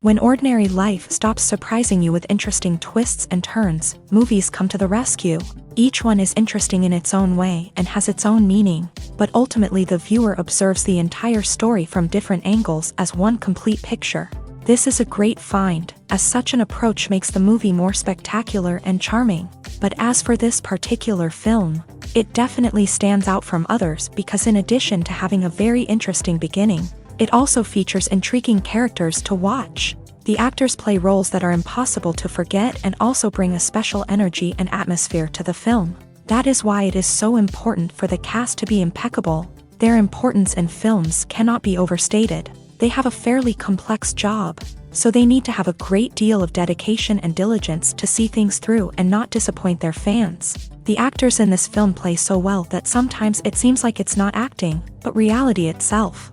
When ordinary life stops surprising you with interesting twists and turns, movies come to the rescue. Each one is interesting in its own way and has its own meaning, but ultimately the viewer observes the entire story from different angles as one complete picture. This is a great find, as such an approach makes the movie more spectacular and charming. But as for this particular film, it definitely stands out from others because in addition to having a very interesting beginning, it also features intriguing characters to watch. The actors play roles that are impossible to forget and also bring a special energy and atmosphere to the film. That is why it is so important for the cast to be impeccable. Their importance in films cannot be overstated. They have a fairly complex job, so they need to have a great deal of dedication and diligence to see things through and not disappoint their fans. The actors in this film play so well that sometimes it seems like it's not acting, but reality itself.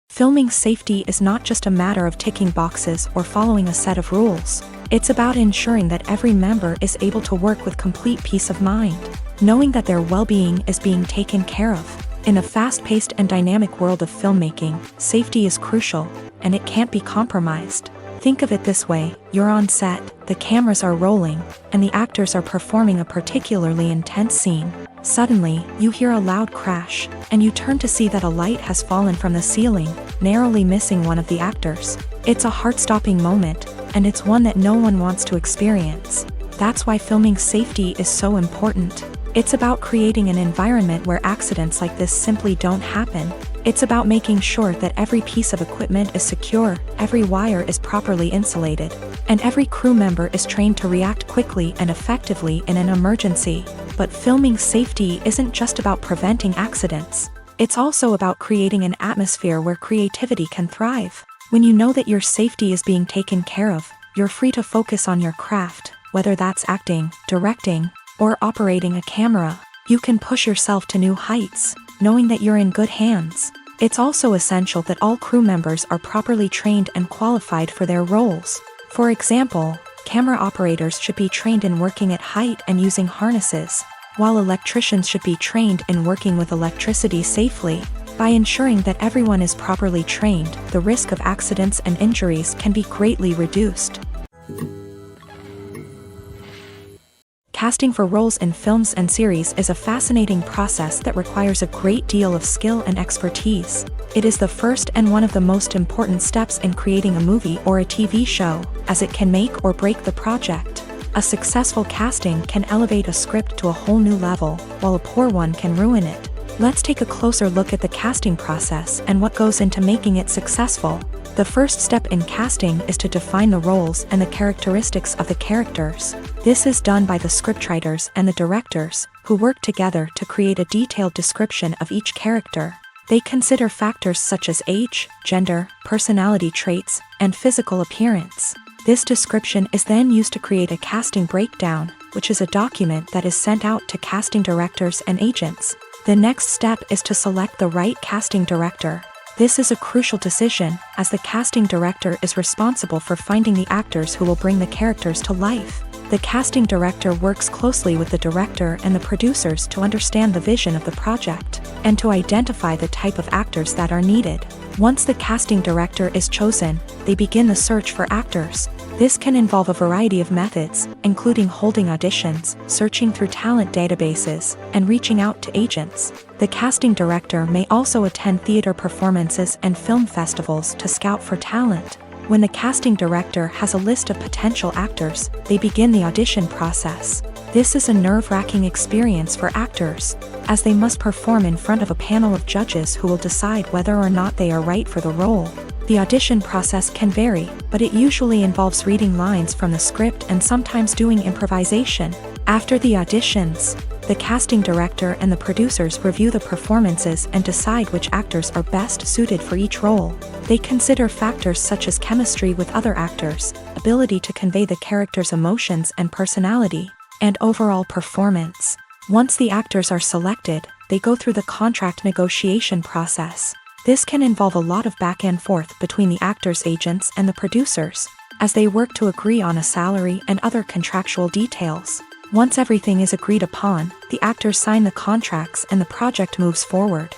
Filming safety is not just a matter of ticking boxes or following a set of rules. It's about ensuring that every member is able to work with complete peace of mind, knowing that their well-being is being taken care of. In a fast-paced and dynamic world of filmmaking, safety is crucial, and it can't be compromised. Think of it this way: you're on set, the cameras are rolling, and the actors are performing a particularly intense scene. Suddenly, you hear a loud crash, and you turn to see that a light has fallen from the ceiling, narrowly missing one of the actors. It's a heart-stopping moment, and it's one that no one wants to experience. That's why filming safety is so important. It's about creating an environment where accidents like this simply don't happen. It's about making sure that every piece of equipment is secure, every wire is properly insulated, and every crew member is trained to react quickly and effectively in an emergency. But filming safety isn't just about preventing accidents. It's also about creating an atmosphere where creativity can thrive. When you know that your safety is being taken care of, you're free to focus on your craft, whether that's acting, directing, or operating a camera. You can push yourself to new heights, knowing that you're in good hands. It's also essential that all crew members are properly trained and qualified for their roles. For example, camera operators should be trained in working at height and using harnesses, while electricians should be trained in working with electricity safely. By ensuring that everyone is properly trained, the risk of accidents and injuries can be greatly reduced. Casting for roles in films and series is a fascinating process that requires a great deal of skill and expertise. It is the first and one of the most important steps in creating a movie or a TV show, as it can make or break the project. A successful casting can elevate a script to a whole new level, while a poor one can ruin it. Let's take a closer look at the casting process and what goes into making it successful. The first step in casting is to define the roles and the characteristics of the characters. This is done by the scriptwriters and the directors, who work together to create a detailed description of each character. They consider factors such as age, gender, personality traits, and physical appearance. This description is then used to create a casting breakdown, which is a document that is sent out to casting directors and agents. The next step is to select the right casting director. This is a crucial decision, as the casting director is responsible for finding the actors who will bring the characters to life. The casting director works closely with the director and the producers to understand the vision of the project, and to identify the type of actors that are needed. Once the casting director is chosen, they begin the search for actors. This can involve a variety of methods, including holding auditions, searching through talent databases, and reaching out to agents. The casting director may also attend theater performances and film festivals to scout for talent. When the casting director has a list of potential actors, they begin the audition process. This is a nerve-wracking experience for actors, as they must perform in front of a panel of judges who will decide whether or not they are right for the role. The audition process can vary, but it usually involves reading lines from the script and sometimes doing improvisation. After the auditions, the casting director and the producers review the performances and decide which actors are best suited for each role. They consider factors such as chemistry with other actors, ability to convey the character's emotions and personality, and overall performance. Once the actors are selected, they go through the contract negotiation process. This can involve a lot of back and forth between the actors' agents and the producers, as they work to agree on a salary and other contractual details. Once everything is agreed upon, the actors sign the contracts and the project moves forward.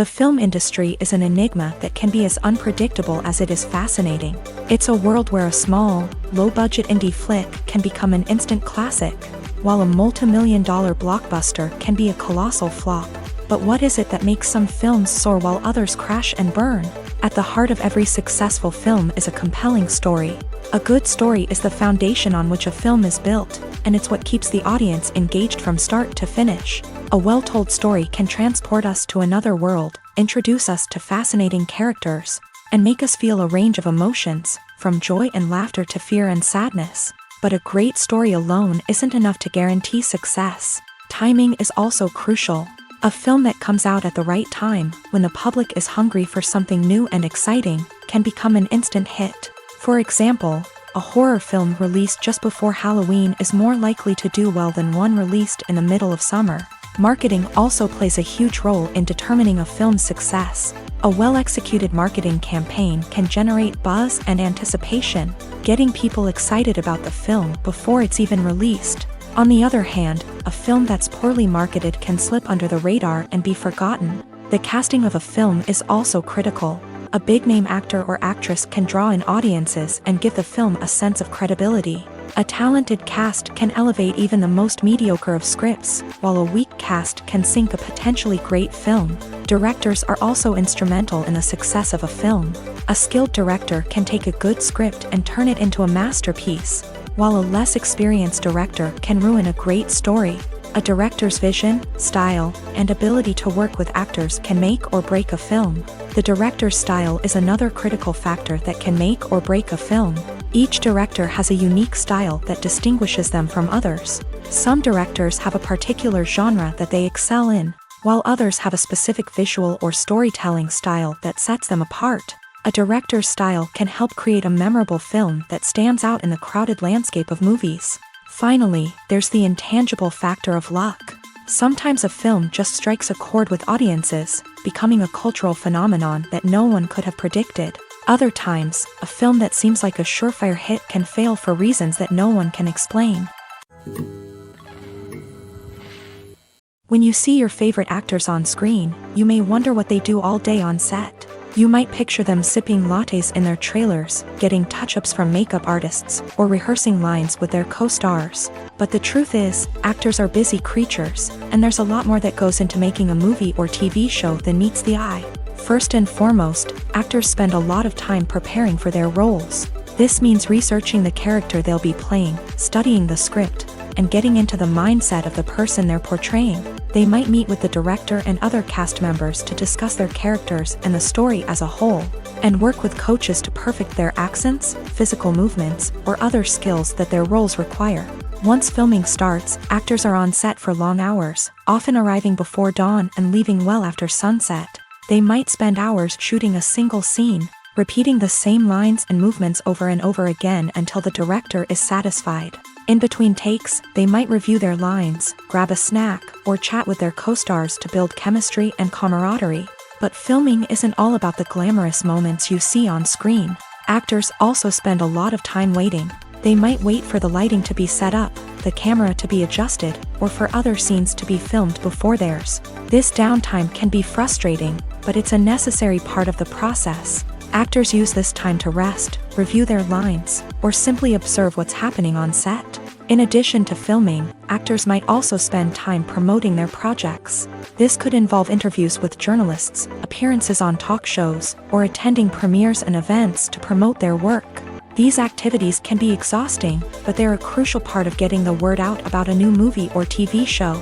The film industry is an enigma that can be as unpredictable as it is fascinating. It's a world where a small, low-budget indie flick can become an instant classic, while a multi-million-dollar blockbuster can be a colossal flop. But what is it that makes some films soar while others crash and burn? At the heart of every successful film is a compelling story. A good story is the foundation on which a film is built, and it's what keeps the audience engaged from start to finish. A well-told story can transport us to another world, introduce us to fascinating characters, and make us feel a range of emotions, from joy and laughter to fear and sadness. But a great story alone isn't enough to guarantee success. Timing is also crucial. A film that comes out at the right time, when the public is hungry for something new and exciting, can become an instant hit. For example, a horror film released just before Halloween is more likely to do well than one released in the middle of summer. Marketing also plays a huge role in determining a film's success. A well-executed marketing campaign can generate buzz and anticipation, getting people excited about the film before it's even released. On the other hand, a film that's poorly marketed can slip under the radar and be forgotten. The casting of a film is also critical. A big-name actor or actress can draw in audiences and give the film a sense of credibility. A talented cast can elevate even the most mediocre of scripts, while a weak cast can sink a potentially great film. Directors are also instrumental in the success of a film. A skilled director can take a good script and turn it into a masterpiece, while a less experienced director can ruin a great story. A director's vision, style, and ability to work with actors can make or break a film. The director's style is another critical factor that can make or break a film. Each director has a unique style that distinguishes them from others. Some directors have a particular genre that they excel in, while others have a specific visual or storytelling style that sets them apart. A director's style can help create a memorable film that stands out in the crowded landscape of movies. Finally, there's the intangible factor of luck. Sometimes a film just strikes a chord with audiences, becoming a cultural phenomenon that no one could have predicted. Other times, a film that seems like a surefire hit can fail for reasons that no one can explain. When you see your favorite actors on screen, you may wonder what they do all day on set. You might picture them sipping lattes in their trailers, getting touch-ups from makeup artists, or rehearsing lines with their co-stars. But the truth is, actors are busy creatures, and there's a lot more that goes into making a movie or TV show than meets the eye. First and foremost, actors spend a lot of time preparing for their roles. This means researching the character they'll be playing, studying the script, and getting into the mindset of the person they're portraying. They might meet with the director and other cast members to discuss their characters and the story as a whole, and work with coaches to perfect their accents, physical movements, or other skills that their roles require. Once filming starts, actors are on set for long hours, often arriving before dawn and leaving well after sunset. They might spend hours shooting a single scene, repeating the same lines and movements over and over again until the director is satisfied. In between takes, they might review their lines, grab a snack, or chat with their co-stars to build chemistry and camaraderie. But filming isn't all about the glamorous moments you see on screen. Actors also spend a lot of time waiting. They might wait for the lighting to be set up, the camera to be adjusted, or for other scenes to be filmed before theirs. This downtime can be frustrating, but it's a necessary part of the process. Actors use this time to rest, review their lines, or simply observe what's happening on set. In addition to filming, actors might also spend time promoting their projects. This could involve interviews with journalists, appearances on talk shows, or attending premieres and events to promote their work. These activities can be exhausting, but they're a crucial part of getting the word out about a new movie or TV show.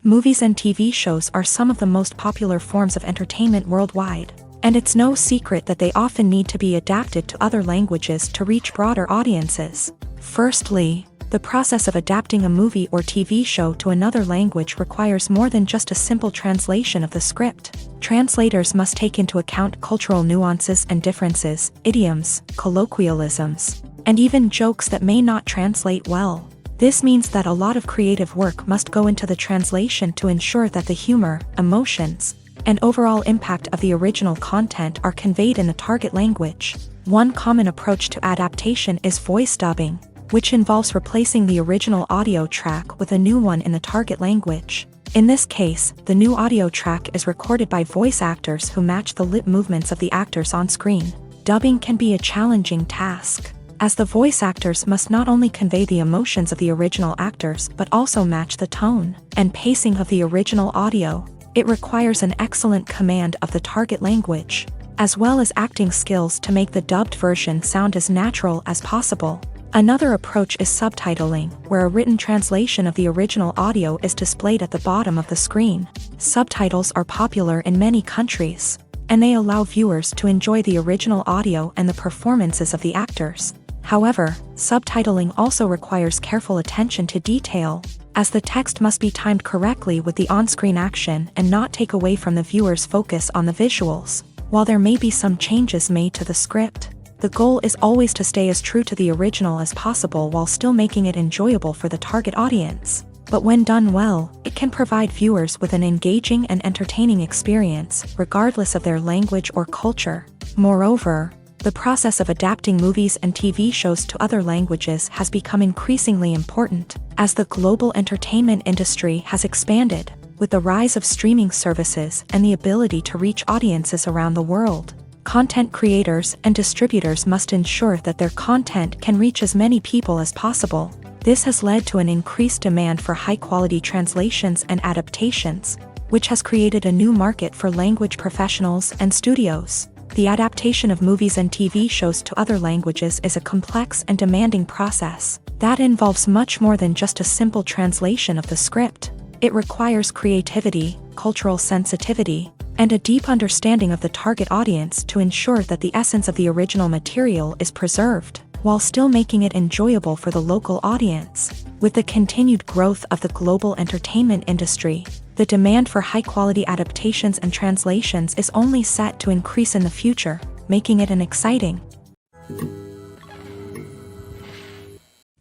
Movies and TV shows are some of the most popular forms of entertainment worldwide, and it's no secret that they often need to be adapted to other languages to reach broader audiences. Firstly, the process of adapting a movie or TV show to another language requires more than just a simple translation of the script. Translators must take into account cultural nuances and differences, idioms, colloquialisms, and even jokes that may not translate well. This means that a lot of creative work must go into the translation to ensure that the humor, emotions, and overall impact of the original content are conveyed in the target language. One common approach to adaptation is voice dubbing, which involves replacing the original audio track with a new one in the target language. In this case, the new audio track is recorded by voice actors who match the lip movements of the actors on screen. Dubbing can be a challenging task, as the voice actors must not only convey the emotions of the original actors but also match the tone and pacing of the original audio. It requires an excellent command of the target language, as well as acting skills to make the dubbed version sound as natural as possible. Another approach is subtitling, where a written translation of the original audio is displayed at the bottom of the screen. Subtitles are popular in many countries, and they allow viewers to enjoy the original audio and the performances of the actors. However, subtitling also requires careful attention to detail, as the text must be timed correctly with the on-screen action and not take away from the viewer's focus on the visuals. While there may be some changes made to the script, the goal is always to stay as true to the original as possible while still making it enjoyable for the target audience. But when done well, it can provide viewers with an engaging and entertaining experience, regardless of their language or culture. Moreover, the process of adapting movies and TV shows to other languages has become increasingly important, as the global entertainment industry has expanded, with the rise of streaming services and the ability to reach audiences around the world. Content creators and distributors must ensure that their content can reach as many people as possible. This has led to an increased demand for high-quality translations and adaptations, which has created a new market for language professionals and studios. The adaptation of movies and TV shows to other languages is a complex and demanding process that involves much more than just a simple translation of the script. It requires creativity, cultural sensitivity, and a deep understanding of the target audience to ensure that the essence of the original material is preserved, while still making it enjoyable for the local audience. With the continued growth of the global entertainment industry, the demand for high-quality adaptations and translations is only set to increase in the future, making it an exciting.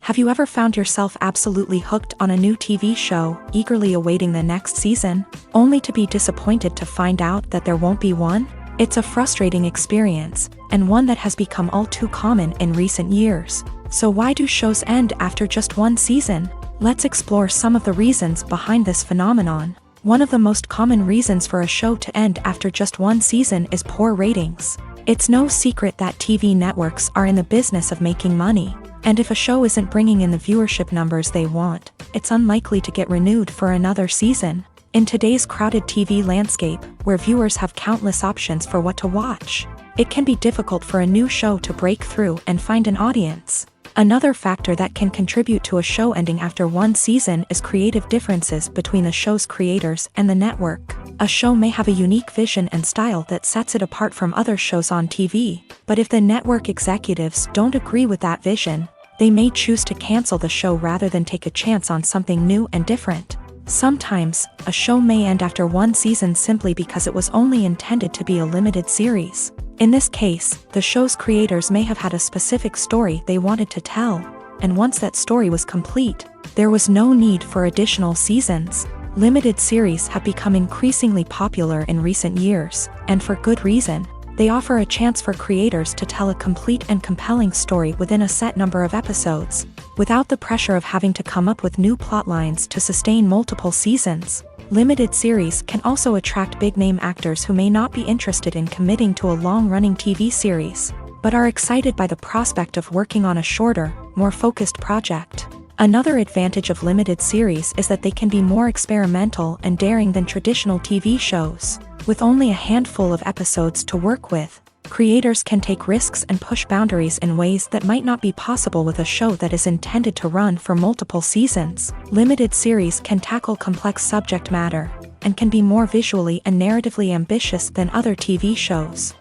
Have you ever found yourself absolutely hooked on a new TV show, eagerly awaiting the next season, only to be disappointed to find out that there won't be one? It's a frustrating experience, and one that has become all too common in recent years. So why do shows end after just one season? Let's explore some of the reasons behind this phenomenon. One of the most common reasons for a show to end after just one season is poor ratings. It's no secret that TV networks are in the business of making money, and if a show isn't bringing in the viewership numbers they want, it's unlikely to get renewed for another season. In today's crowded TV landscape, where viewers have countless options for what to watch, it can be difficult for a new show to break through and find an audience. Another factor that can contribute to a show ending after one season is creative differences between the show's creators and the network. A show may have a unique vision and style that sets it apart from other shows on TV, but if the network executives don't agree with that vision, they may choose to cancel the show rather than take a chance on something new and different. Sometimes, a show may end after one season simply because it was only intended to be a limited series. In this case, the show's creators may have had a specific story they wanted to tell, and once that story was complete, there was no need for additional seasons. Limited series have become increasingly popular in recent years, and for good reason. They offer a chance for creators to tell a complete and compelling story within a set number of episodes, without the pressure of having to come up with new plotlines to sustain multiple seasons. Limited series can also attract big-name actors who may not be interested in committing to a long-running TV series, but are excited by the prospect of working on a shorter, more focused project. Another advantage of limited series is that they can be more experimental and daring than traditional TV shows. With only a handful of episodes to work with, creators can take risks and push boundaries in ways that might not be possible with a show that is intended to run for multiple seasons. Limited series can tackle complex subject matter, and can be more visually and narratively ambitious than other TV shows.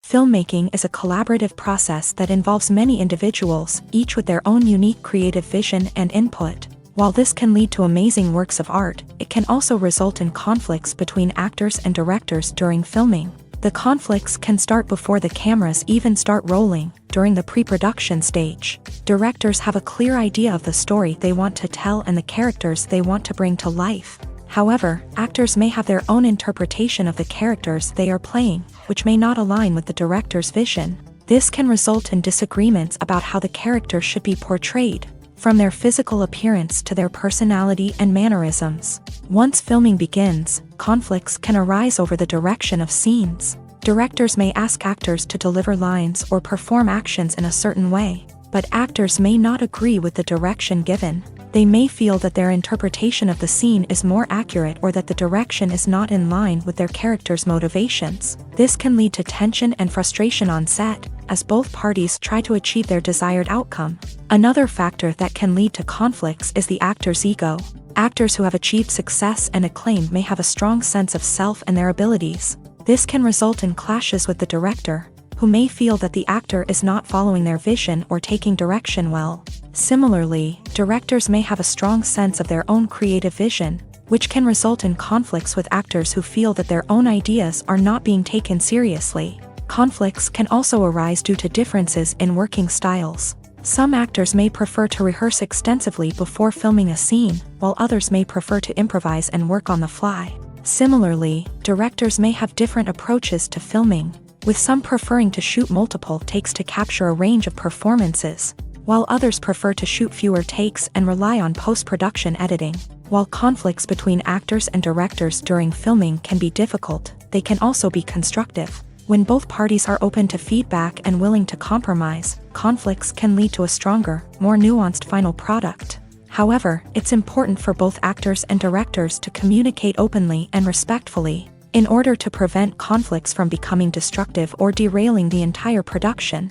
Filmmaking is a collaborative process that involves many individuals, each with their own unique creative vision and input. While this can lead to amazing works of art, it can also result in conflicts between actors and directors during filming. The conflicts can start before the cameras even start rolling, during the pre-production stage. Directors have a clear idea of the story they want to tell and the characters they want to bring to life. However, actors may have their own interpretation of the characters they are playing, which may not align with the director's vision. This can result in disagreements about how the character should be portrayed. from their physical appearance to their personality and mannerisms. Once filming begins, conflicts can arise over the direction of scenes. Directors may ask actors to deliver lines or perform actions in a certain way, but actors may not agree with the direction given. They may feel that their interpretation of the scene is more accurate or that the direction is not in line with their character's motivations. This can lead to tension and frustration on set, as both parties try to achieve their desired outcome. Another factor that can lead to conflicts is the actor's ego. Actors who have achieved success and acclaim may have a strong sense of self and their abilities. This can result in clashes with the director, who may feel that the actor is not following their vision or taking direction well. Similarly, directors may have a strong sense of their own creative vision, which can result in conflicts with actors who feel that their own ideas are not being taken seriously. Conflicts can also arise due to differences in working styles. Some actors may prefer to rehearse extensively before filming a scene, while others may prefer to improvise and work on the fly. Similarly, directors may have different approaches to filming, with some preferring to shoot multiple takes to capture a range of performances, while others prefer to shoot fewer takes and rely on post-production editing. While conflicts between actors and directors during filming can be difficult, they can also be constructive. When both parties are open to feedback and willing to compromise, conflicts can lead to a stronger, more nuanced final product. However, it's important for both actors and directors to communicate openly and respectfully, in order to prevent conflicts from becoming destructive or derailing the entire production.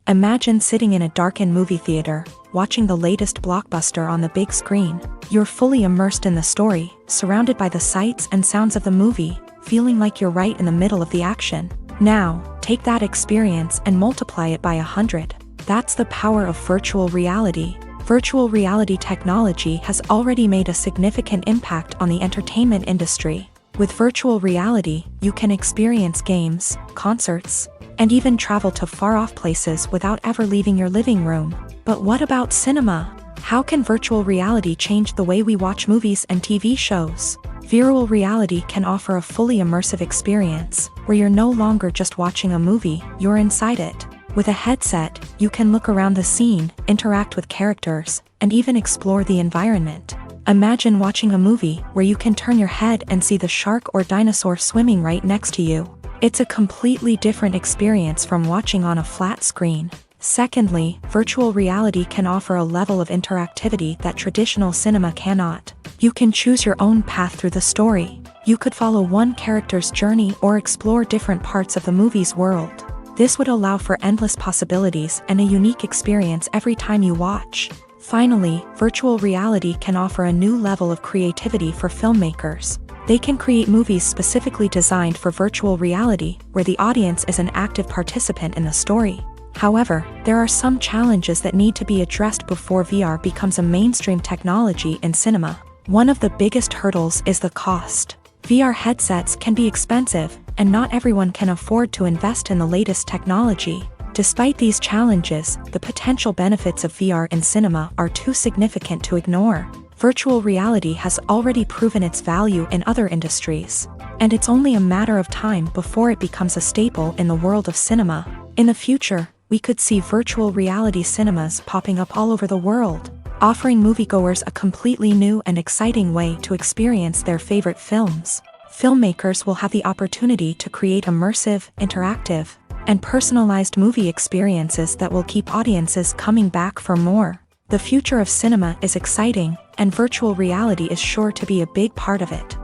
Imagine sitting in a darkened movie theater, watching the latest blockbuster on the big screen. You're fully immersed in the story, surrounded by the sights and sounds of the movie, feeling like you're right in the middle of the action. Now, take that experience and multiply it by 100. That's the power of virtual reality. Virtual reality technology has already made a significant impact on the entertainment industry. With virtual reality, you can experience games, concerts, and even travel to far-off places without ever leaving your living room. But what about cinema? How can virtual reality change the way we watch movies and TV shows? Virtual reality can offer a fully immersive experience, where you're no longer just watching a movie, you're inside it. With a headset, you can look around the scene, interact with characters, and even explore the environment. Imagine watching a movie where you can turn your head and see the shark or dinosaur swimming right next to you. It's a completely different experience from watching on a flat screen. Secondly, virtual reality can offer a level of interactivity that traditional cinema cannot. You can choose your own path through the story. You could follow one character's journey or explore different parts of the movie's world. This would allow for endless possibilities and a unique experience every time you watch. Finally, virtual reality can offer a new level of creativity for filmmakers. They can create movies specifically designed for virtual reality, where the audience is an active participant in the story. However, there are some challenges that need to be addressed before VR becomes a mainstream technology in cinema. One of the biggest hurdles is the cost. VR headsets can be expensive, and not everyone can afford to invest in the latest technology. Despite these challenges, the potential benefits of VR in cinema are too significant to ignore. Virtual reality has already proven its value in other industries, and it's only a matter of time before it becomes a staple in the world of cinema. In the future, we could see virtual reality cinemas popping up all over the world, offering moviegoers a completely new and exciting way to experience their favorite films. Filmmakers will have the opportunity to create immersive, interactive, and personalized movie experiences that will keep audiences coming back for more. The future of cinema is exciting, and virtual reality is sure to be a big part of it.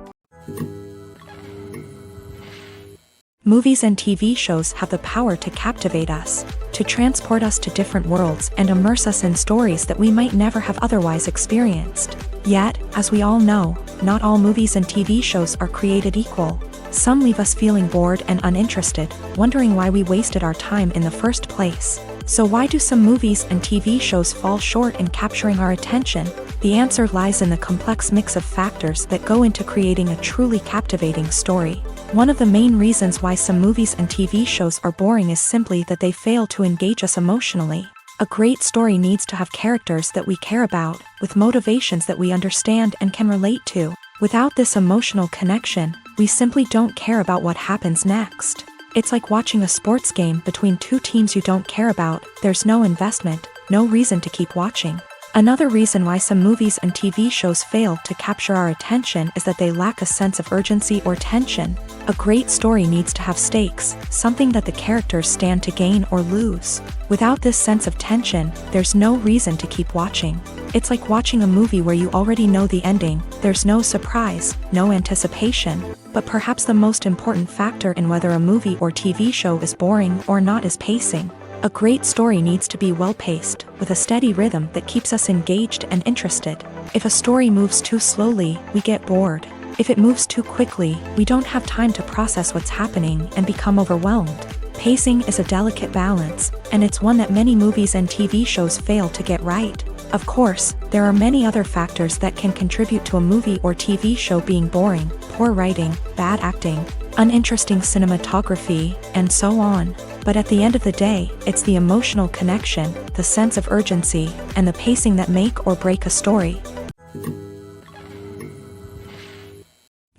Movies and TV shows have the power to captivate us, to transport us to different worlds and immerse us in stories that we might never have otherwise experienced. Yet, as we all know, not all movies and TV shows are created equal. Some leave us feeling bored and uninterested, wondering why we wasted our time in the first place. So why do some movies and TV shows fall short in capturing our attention? The answer lies in the complex mix of factors that go into creating a truly captivating story. One of the main reasons why some movies and TV shows are boring is simply that they fail to engage us emotionally. A great story needs to have characters that we care about, with motivations that we understand and can relate to. Without this emotional connection, we simply don't care about what happens next. It's like watching a sports game between two teams you don't care about. There's no investment, no reason to keep watching. Another reason why some movies and TV shows fail to capture our attention is that they lack a sense of urgency or tension. A great story needs to have stakes, something that the characters stand to gain or lose. Without this sense of tension, there's no reason to keep watching. It's like watching a movie where you already know the ending. There's no surprise, no anticipation. But perhaps the most important factor in whether a movie or TV show is boring or not is pacing. A great story needs to be well-paced, with a steady rhythm that keeps us engaged and interested. If a story moves too slowly, we get bored. If it moves too quickly, we don't have time to process what's happening and become overwhelmed. Pacing is a delicate balance, and it's one that many movies and TV shows fail to get right. Of course, there are many other factors that can contribute to a movie or TV show being boring: poor writing, bad acting, uninteresting cinematography, and so on. But at the end of the day, it's the emotional connection, the sense of urgency, and the pacing that make or break a story.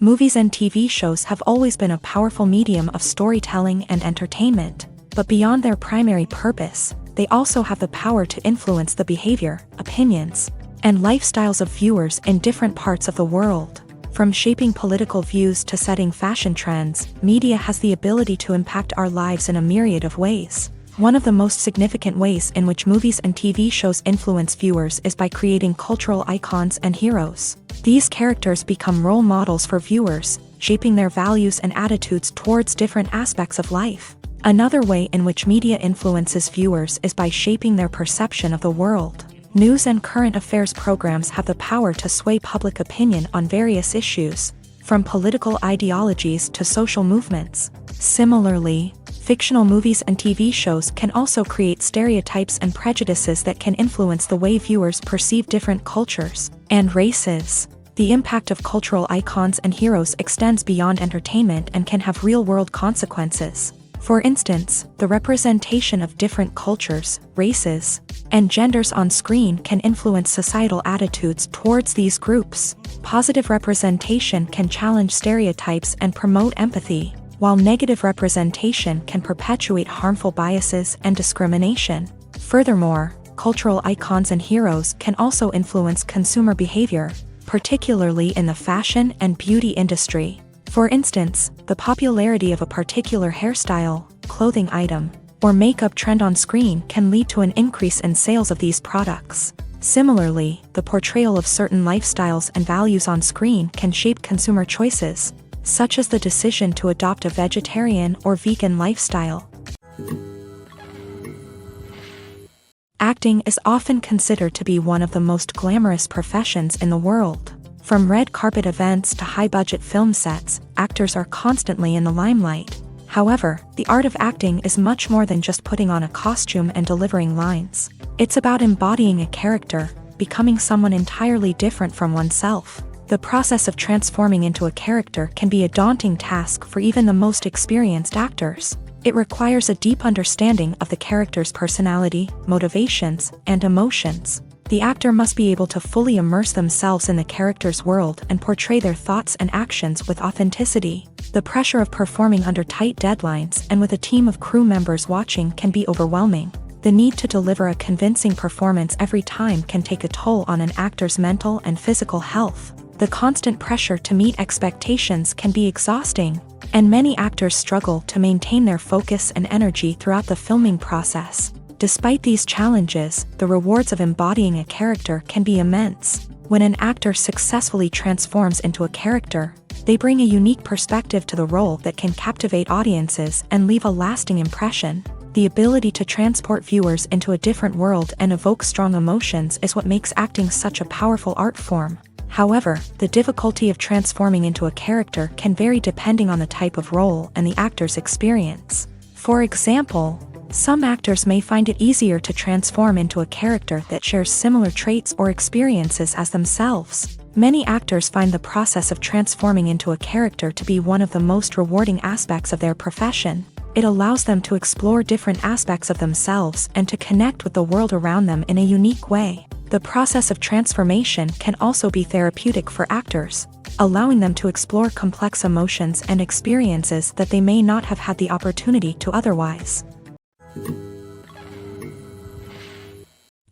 Movies and TV shows have always been a powerful medium of storytelling and entertainment, but beyond their primary purpose, they also have the power to influence the behavior, opinions, and lifestyles of viewers in different parts of the world. From shaping political views to setting fashion trends, media has the ability to impact our lives in a myriad of ways. One of the most significant ways in which movies and TV shows influence viewers is by creating cultural icons and heroes. These characters become role models for viewers, shaping their values and attitudes towards different aspects of life. Another way in which media influences viewers is by shaping their perception of the world. News and current affairs programs have the power to sway public opinion on various issues, from political ideologies to social movements. Similarly, fictional movies and TV shows can also create stereotypes and prejudices that can influence the way viewers perceive different cultures and races. The impact of cultural icons and heroes extends beyond entertainment and can have real-world consequences. For instance, the representation of different cultures, races, and genders on screen can influence societal attitudes towards these groups. Positive representation can challenge stereotypes and promote empathy, while negative representation can perpetuate harmful biases and discrimination. Furthermore, cultural icons and heroes can also influence consumer behavior, particularly in the fashion and beauty industry. For instance, the popularity of a particular hairstyle, clothing item, or makeup trend on screen can lead to an increase in sales of these products. Similarly, the portrayal of certain lifestyles and values on screen can shape consumer choices, such as the decision to adopt a vegetarian or vegan lifestyle. Acting is often considered to be one of the most glamorous professions in the world. From red carpet events to high-budget film sets, actors are constantly in the limelight. However, the art of acting is much more than just putting on a costume and delivering lines. It's about embodying a character, becoming someone entirely different from oneself. The process of transforming into a character can be a daunting task for even the most experienced actors. It requires a deep understanding of the character's personality, motivations, and emotions. The actor must be able to fully immerse themselves in the character's world and portray their thoughts and actions with authenticity. The pressure of performing under tight deadlines and with a team of crew members watching can be overwhelming. The need to deliver a convincing performance every time can take a toll on an actor's mental and physical health. The constant pressure to meet expectations can be exhausting, and many actors struggle to maintain their focus and energy throughout the filming process. Despite these challenges, the rewards of embodying a character can be immense. When an actor successfully transforms into a character, they bring a unique perspective to the role that can captivate audiences and leave a lasting impression. The ability to transport viewers into a different world and evoke strong emotions is what makes acting such a powerful art form. However, the difficulty of transforming into a character can vary depending on the type of role and the actor's experience. For example, some actors may find it easier to transform into a character that shares similar traits or experiences as themselves. Many actors find the process of transforming into a character to be one of the most rewarding aspects of their profession. It allows them to explore different aspects of themselves and to connect with the world around them in a unique way. The process of transformation can also be therapeutic for actors, allowing them to explore complex emotions and experiences that they may not have had the opportunity to otherwise.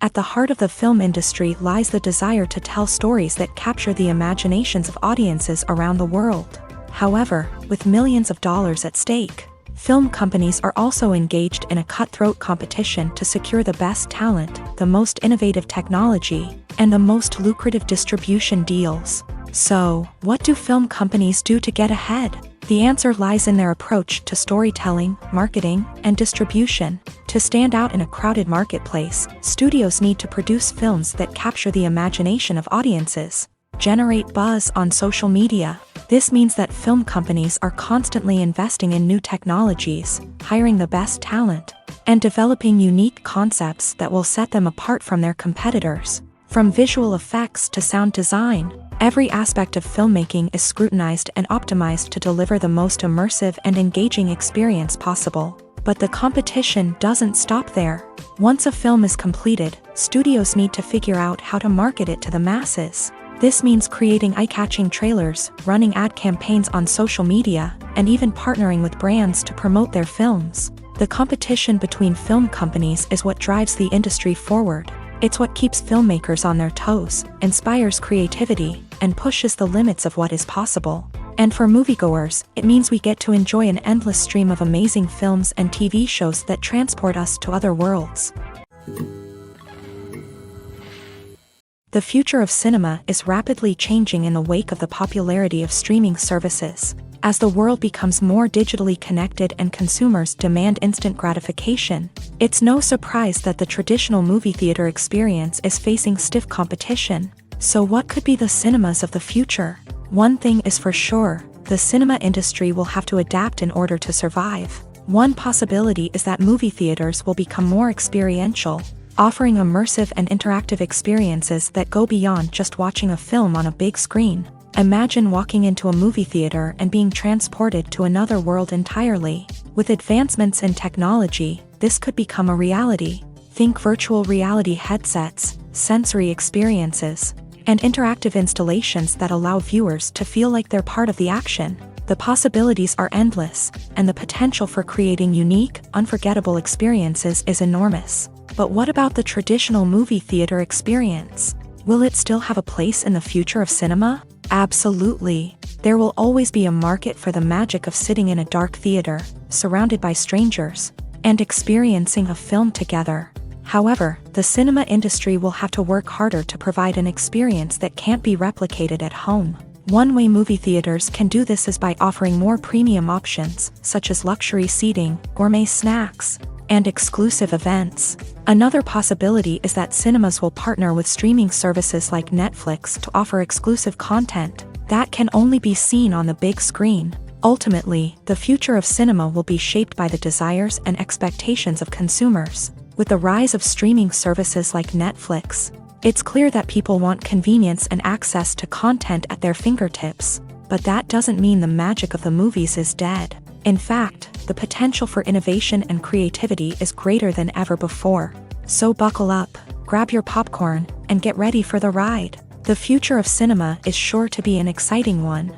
At the heart of the film industry lies the desire to tell stories that capture the imaginations of audiences around the world. However, with millions of dollars at stake, film companies are also engaged in a cutthroat competition to secure the best talent, the most innovative technology, and the most lucrative distribution deals. So, what do film companies do to get ahead? The answer lies in their approach to storytelling, marketing, and distribution. To stand out in a crowded marketplace, studios need to produce films that capture the imagination of audiences, generate buzz on social media. This means that film companies are constantly investing in new technologies, hiring the best talent, and developing unique concepts that will set them apart from their competitors. From visual effects to sound design, every aspect of filmmaking is scrutinized and optimized to deliver the most immersive and engaging experience possible. But the competition doesn't stop there. Once a film is completed, studios need to figure out how to market it to the masses. This means creating eye-catching trailers, running ad campaigns on social media, and even partnering with brands to promote their films. The competition between film companies is what drives the industry forward. It's what keeps filmmakers on their toes, inspires creativity, and pushes the limits of what is possible. And for moviegoers, it means we get to enjoy an endless stream of amazing films and TV shows that transport us to other worlds. The future of cinema is rapidly changing in the wake of the popularity of streaming services. As the world becomes more digitally connected and consumers demand instant gratification, it's no surprise that the traditional movie theater experience is facing stiff competition. So what could be the cinemas of the future? One thing is for sure, the cinema industry will have to adapt in order to survive. One possibility is that movie theaters will become more experiential, offering immersive and interactive experiences that go beyond just watching a film on a big screen. Imagine walking into a movie theater and being transported to another world entirely. With advancements in technology, this could become a reality. Think virtual reality headsets, sensory experiences, and interactive installations that allow viewers to feel like they're part of the action. The possibilities are endless, and the potential for creating unique, unforgettable experiences is enormous. But what about the traditional movie theater experience? Will it still have a place in the future of cinema? Absolutely. There will always be a market for the magic of sitting in a dark theater, surrounded by strangers, and experiencing a film together. However, the cinema industry will have to work harder to provide an experience that can't be replicated at home. One way movie theaters can do this is by offering more premium options, such as luxury seating, gourmet snacks, and exclusive events. Another possibility is that cinemas will partner with streaming services like Netflix to offer exclusive content that can only be seen on the big screen. Ultimately, the future of cinema will be shaped by the desires and expectations of consumers. With the rise of streaming services like Netflix, it's clear that people want convenience and access to content at their fingertips. But that doesn't mean the magic of the movies is dead. In fact, the potential for innovation and creativity is greater than ever before. So buckle up, grab your popcorn, and get ready for the ride. The future of cinema is sure to be an exciting one.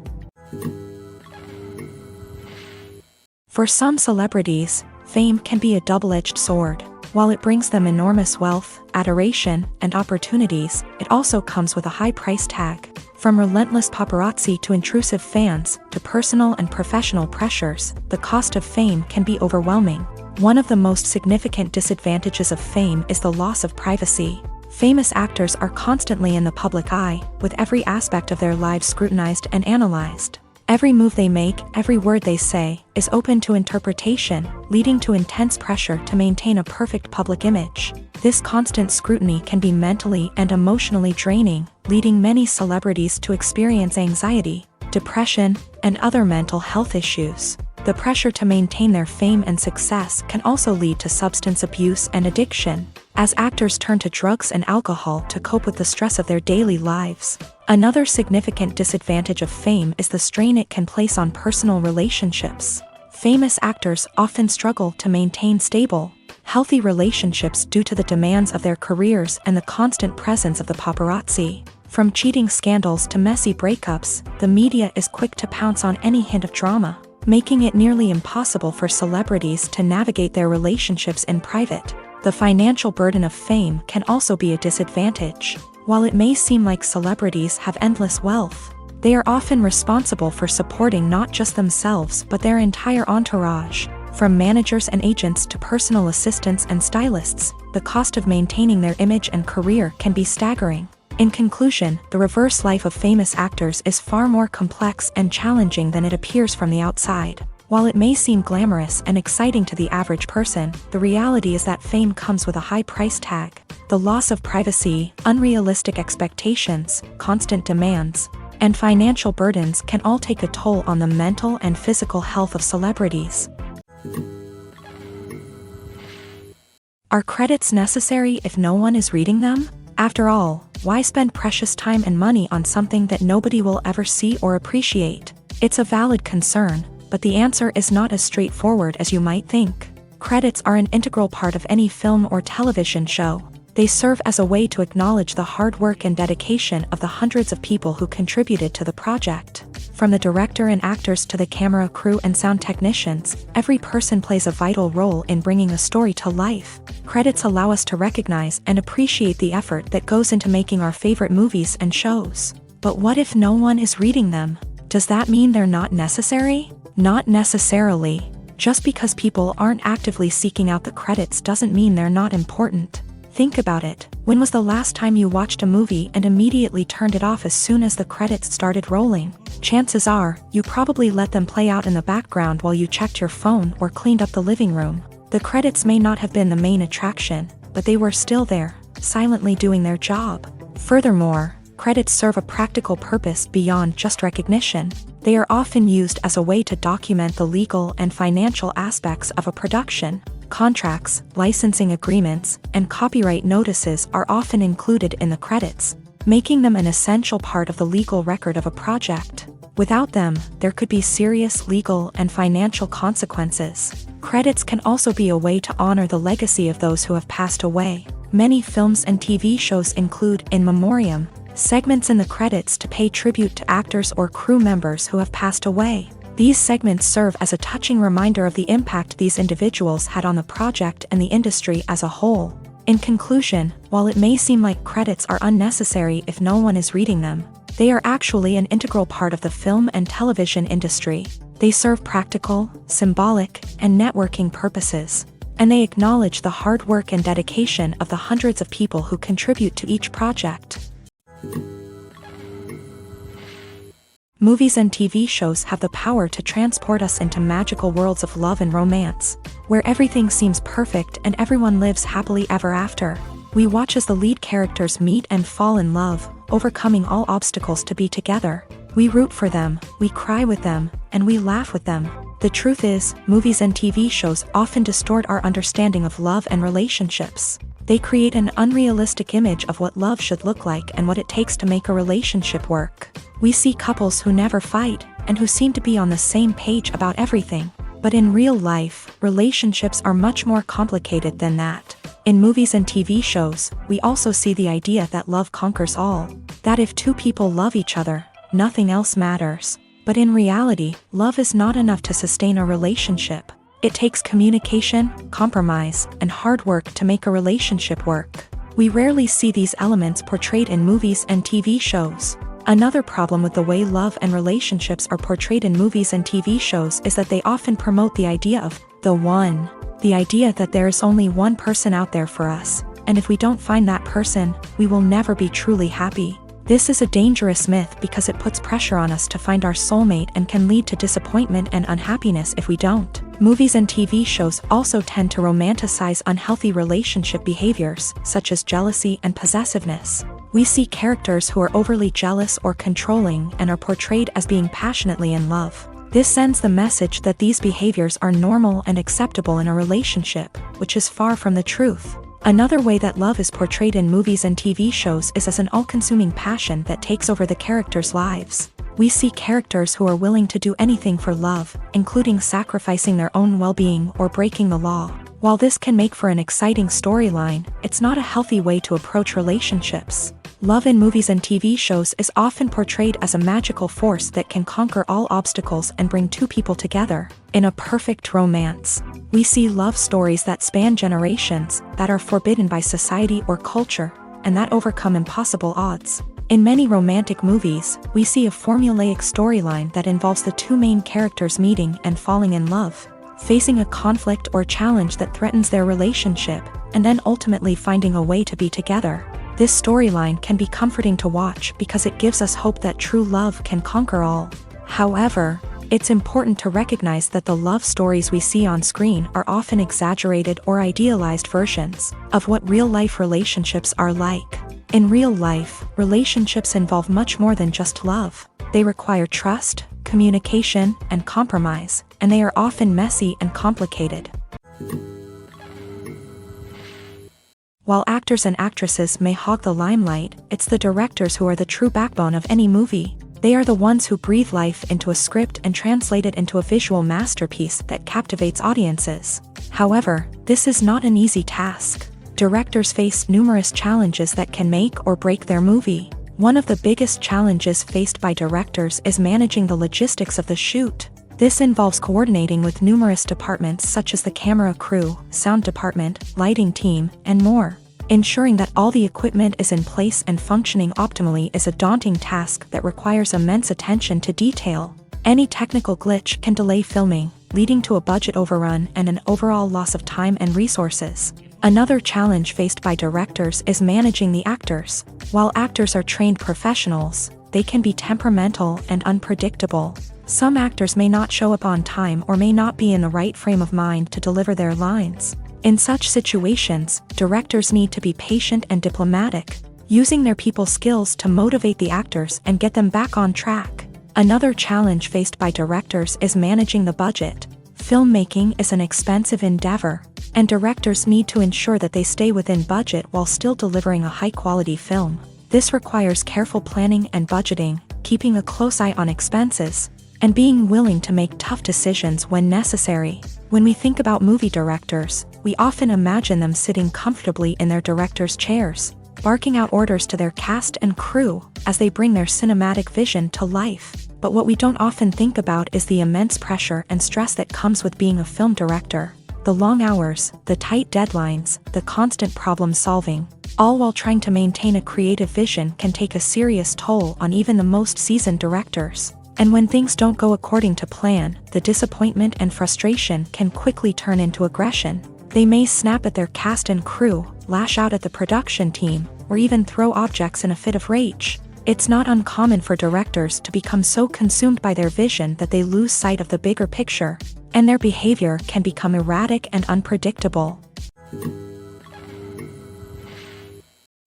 For some celebrities, fame can be a double-edged sword. While it brings them enormous wealth, adoration, and opportunities, it also comes with a high price tag. From relentless paparazzi to intrusive fans, to personal and professional pressures, the cost of fame can be overwhelming. One of the most significant disadvantages of fame is the loss of privacy. Famous actors are constantly in the public eye, with every aspect of their lives scrutinized and analyzed. Every move they make, every word they say, is open to interpretation, leading to intense pressure to maintain a perfect public image. This constant scrutiny can be mentally and emotionally draining, leading many celebrities to experience anxiety, depression, and other mental health issues. The pressure to maintain their fame and success can also lead to substance abuse and addiction, as actors turn to drugs and alcohol to cope with the stress of their daily lives. Another significant disadvantage of fame is the strain it can place on personal relationships. Famous actors often struggle to maintain stable, healthy relationships due to the demands of their careers and the constant presence of the paparazzi. From cheating scandals to messy breakups, the media is quick to pounce on any hint of drama, making it nearly impossible for celebrities to navigate their relationships in private. The financial burden of fame can also be a disadvantage. While it may seem like celebrities have endless wealth, they are often responsible for supporting not just themselves but their entire entourage. From managers and agents to personal assistants and stylists, the cost of maintaining their image and career can be staggering. In conclusion, the reverse life of famous actors is far more complex and challenging than it appears from the outside. While it may seem glamorous and exciting to the average person, the reality is that fame comes with a high price tag. The loss of privacy, unrealistic expectations, constant demands, and financial burdens can all take a toll on the mental and physical health of celebrities. Are credits necessary if no one is reading them? After all, why spend precious time and money on something that nobody will ever see or appreciate? It's a valid concern, but the answer is not as straightforward as you might think. Credits are an integral part of any film or television show. They serve as a way to acknowledge the hard work and dedication of the hundreds of people who contributed to the project. From the director and actors to the camera crew and sound technicians, every person plays a vital role in bringing a story to life. Credits allow us to recognize and appreciate the effort that goes into making our favorite movies and shows. But what if no one is reading them? Does that mean they're not necessary? Not necessarily. Just because people aren't actively seeking out the credits doesn't mean they're not important. Think about it. When was the last time you watched a movie and immediately turned it off as soon as the credits started rolling? Chances are, you probably let them play out in the background while you checked your phone or cleaned up the living room. The credits may not have been the main attraction, but they were still there, silently doing their job. Furthermore, credits serve a practical purpose beyond just recognition. They are often used as a way to document the legal and financial aspects of a production. Contracts, licensing agreements, and copyright notices are often included in the credits, making them an essential part of the legal record of a project. Without them, there could be serious legal and financial consequences. Credits can also be a way to honor the legacy of those who have passed away. Many films and TV shows include in memoriam segments in the credits to pay tribute to actors or crew members who have passed away. These segments serve as a touching reminder of the impact these individuals had on the project and the industry as a whole. In conclusion, while it may seem like credits are unnecessary if no one is reading them, they are actually an integral part of the film and television industry. They serve practical, symbolic, and networking purposes, and they acknowledge the hard work and dedication of the hundreds of people who contribute to each project. Movies and TV shows have the power to transport us into magical worlds of love and romance, where everything seems perfect and everyone lives happily ever after. We watch as the lead characters meet and fall in love, overcoming all obstacles to be together. We root for them, we cry with them, and we laugh with them. The truth is, movies and TV shows often distort our understanding of love and relationships. They create an unrealistic image of what love should look like and what it takes to make a relationship work. We see couples who never fight, and who seem to be on the same page about everything. But in real life, relationships are much more complicated than that. In movies and TV shows, we also see the idea that love conquers all. That if two people love each other, nothing else matters. But in reality, love is not enough to sustain a relationship. It takes communication, compromise, and hard work to make a relationship work. We rarely see these elements portrayed in movies and TV shows. Another problem with the way love and relationships are portrayed in movies and TV shows is that they often promote the idea of the one. The idea that there is only one person out there for us, and if we don't find that person, we will never be truly happy. This is a dangerous myth because it puts pressure on us to find our soulmate and can lead to disappointment and unhappiness if we don't. Movies and TV shows also tend to romanticize unhealthy relationship behaviors, such as jealousy and possessiveness. We see characters who are overly jealous or controlling and are portrayed as being passionately in love. This sends the message that these behaviors are normal and acceptable in a relationship, which is far from the truth. Another way that love is portrayed in movies and TV shows is as an all-consuming passion that takes over the characters' lives. We see characters who are willing to do anything for love, including sacrificing their own well-being or breaking the law. While this can make for an exciting storyline, it's not a healthy way to approach relationships. Love in movies and TV shows is often portrayed as a magical force that can conquer all obstacles and bring two people together. In a perfect romance, we see love stories that span generations, that are forbidden by society or culture, and that overcome impossible odds. In many romantic movies, we see a formulaic storyline that involves the two main characters meeting and falling in love, facing a conflict or challenge that threatens their relationship, and then ultimately finding a way to be together. This storyline can be comforting to watch because it gives us hope that true love can conquer all. However, it's important to recognize that the love stories we see on screen are often exaggerated or idealized versions of what real-life relationships are like. In real life, relationships involve much more than just love. They require trust, communication, and compromise, and they are often messy and complicated. While actors and actresses may hog the limelight, it's the directors who are the true backbone of any movie. They are the ones who breathe life into a script and translate it into a visual masterpiece that captivates audiences. However, this is not an easy task. Directors face numerous challenges that can make or break their movie. One of the biggest challenges faced by directors is managing the logistics of the shoot. This involves coordinating with numerous departments such as the camera crew, sound department, lighting team, and more. Ensuring that all the equipment is in place and functioning optimally is a daunting task that requires immense attention to detail. Any technical glitch can delay filming, leading to a budget overrun and an overall loss of time and resources. Another challenge faced by directors is managing the actors. While actors are trained professionals, they can be temperamental and unpredictable. Some actors may not show up on time or may not be in the right frame of mind to deliver their lines. In such situations, directors need to be patient and diplomatic, using their people skills to motivate the actors and get them back on track. Another challenge faced by directors is managing the budget. Filmmaking is an expensive endeavor, and directors need to ensure that they stay within budget while still delivering a high-quality film. This requires careful planning and budgeting, keeping a close eye on expenses, and being willing to make tough decisions when necessary. When we think about movie directors, we often imagine them sitting comfortably in their director's chairs, barking out orders to their cast and crew as they bring their cinematic vision to life. But what we don't often think about is the immense pressure and stress that comes with being a film director. The long hours, the tight deadlines, the constant problem solving, all while trying to maintain a creative vision can take a serious toll on even the most seasoned directors. And when things don't go according to plan, the disappointment and frustration can quickly turn into aggression. They may snap at their cast and crew, lash out at the production team, or even throw objects in a fit of rage. It's not uncommon for directors to become so consumed by their vision that they lose sight of the bigger picture, and their behavior can become erratic and unpredictable.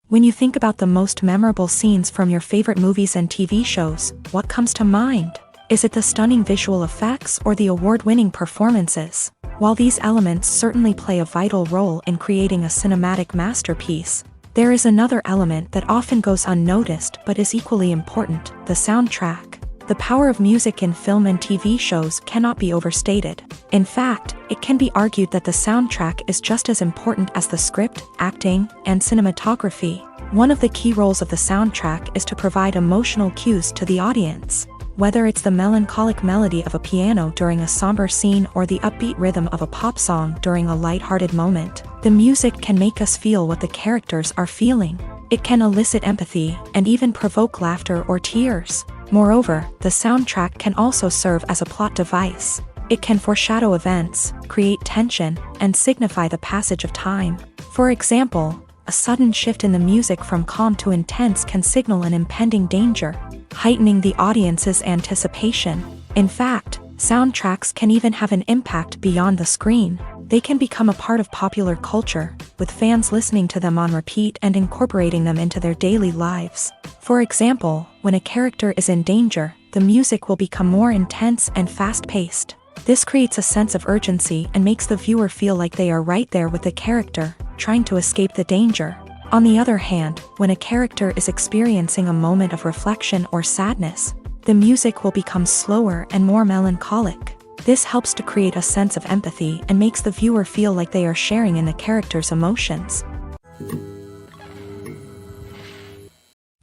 When you think about the most memorable scenes from your favorite movies and TV shows, what comes to mind? Is it the stunning visual effects or the award-winning performances? While these elements certainly play a vital role in creating a cinematic masterpiece, there is another element that often goes unnoticed but is equally important: the soundtrack. The power of music in film and TV shows cannot be overstated. In fact, it can be argued that the soundtrack is just as important as the script, acting, and cinematography. One of the key roles of the soundtrack is to provide emotional cues to the audience. Whether it's the melancholic melody of a piano during a somber scene or the upbeat rhythm of a pop song during a light-hearted moment, the music can make us feel what the characters are feeling. It can elicit empathy and even provoke laughter or tears. Moreover, the soundtrack can also serve as a plot device. It can foreshadow events, create tension, and signify the passage of time. For example, a sudden shift in the music from calm to intense can signal an impending danger, heightening the audience's anticipation. In fact, soundtracks can even have an impact beyond the screen. They can become a part of popular culture, with fans listening to them on repeat and incorporating them into their daily lives. For example, when a character is in danger, the music will become more intense and fast-paced. This creates a sense of urgency and makes the viewer feel like they are right there with the character, trying to escape the danger. On the other hand, when a character is experiencing a moment of reflection or sadness, the music will become slower and more melancholic. This helps to create a sense of empathy and makes the viewer feel like they are sharing in the character's emotions.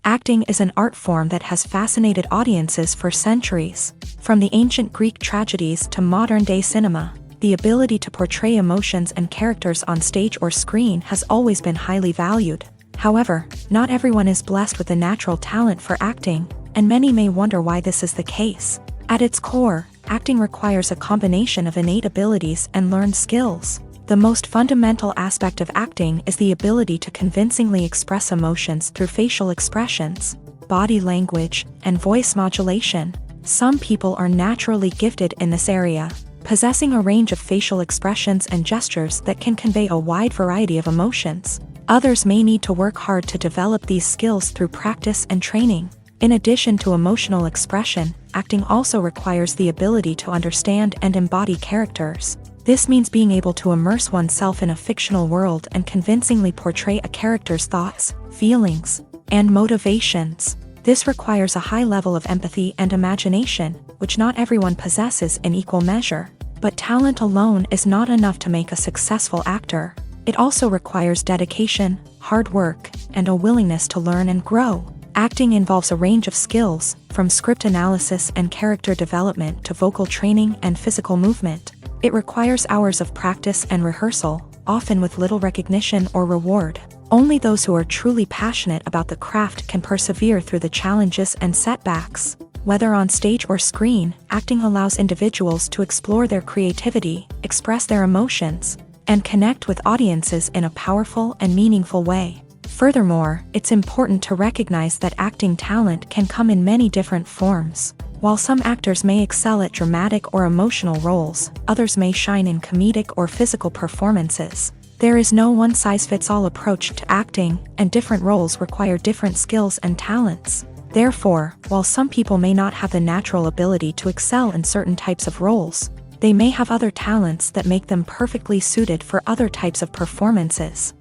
Acting is an art form that has fascinated audiences for centuries. From the ancient Greek tragedies to modern-day cinema, the ability to portray emotions and characters on stage or screen has always been highly valued. However, not everyone is blessed with a natural talent for acting, and many may wonder why this is the case. At its core, acting requires a combination of innate abilities and learned skills. The most fundamental aspect of acting is the ability to convincingly express emotions through facial expressions, body language, and voice modulation. Some people are naturally gifted in this area, possessing a range of facial expressions and gestures that can convey a wide variety of emotions. Others may need to work hard to develop these skills through practice and training. In addition to emotional expression, acting also requires the ability to understand and embody characters. This means being able to immerse oneself in a fictional world and convincingly portray a character's thoughts, feelings, and motivations. This requires a high level of empathy and imagination, which not everyone possesses in equal measure. But talent alone is not enough to make a successful actor. It also requires dedication, hard work, and a willingness to learn and grow. Acting involves a range of skills, from script analysis and character development to vocal training and physical movement. It requires hours of practice and rehearsal, often with little recognition or reward. Only those who are truly passionate about the craft can persevere through the challenges and setbacks. Whether on stage or screen, acting allows individuals to explore their creativity, express their emotions, and connect with audiences in a powerful and meaningful way. Furthermore, it's important to recognize that acting talent can come in many different forms. While some actors may excel at dramatic or emotional roles, others may shine in comedic or physical performances. There is no one-size-fits-all approach to acting, and different roles require different skills and talents. Therefore, while some people may not have the natural ability to excel in certain types of roles, they may have other talents that make them perfectly suited for other types of performances.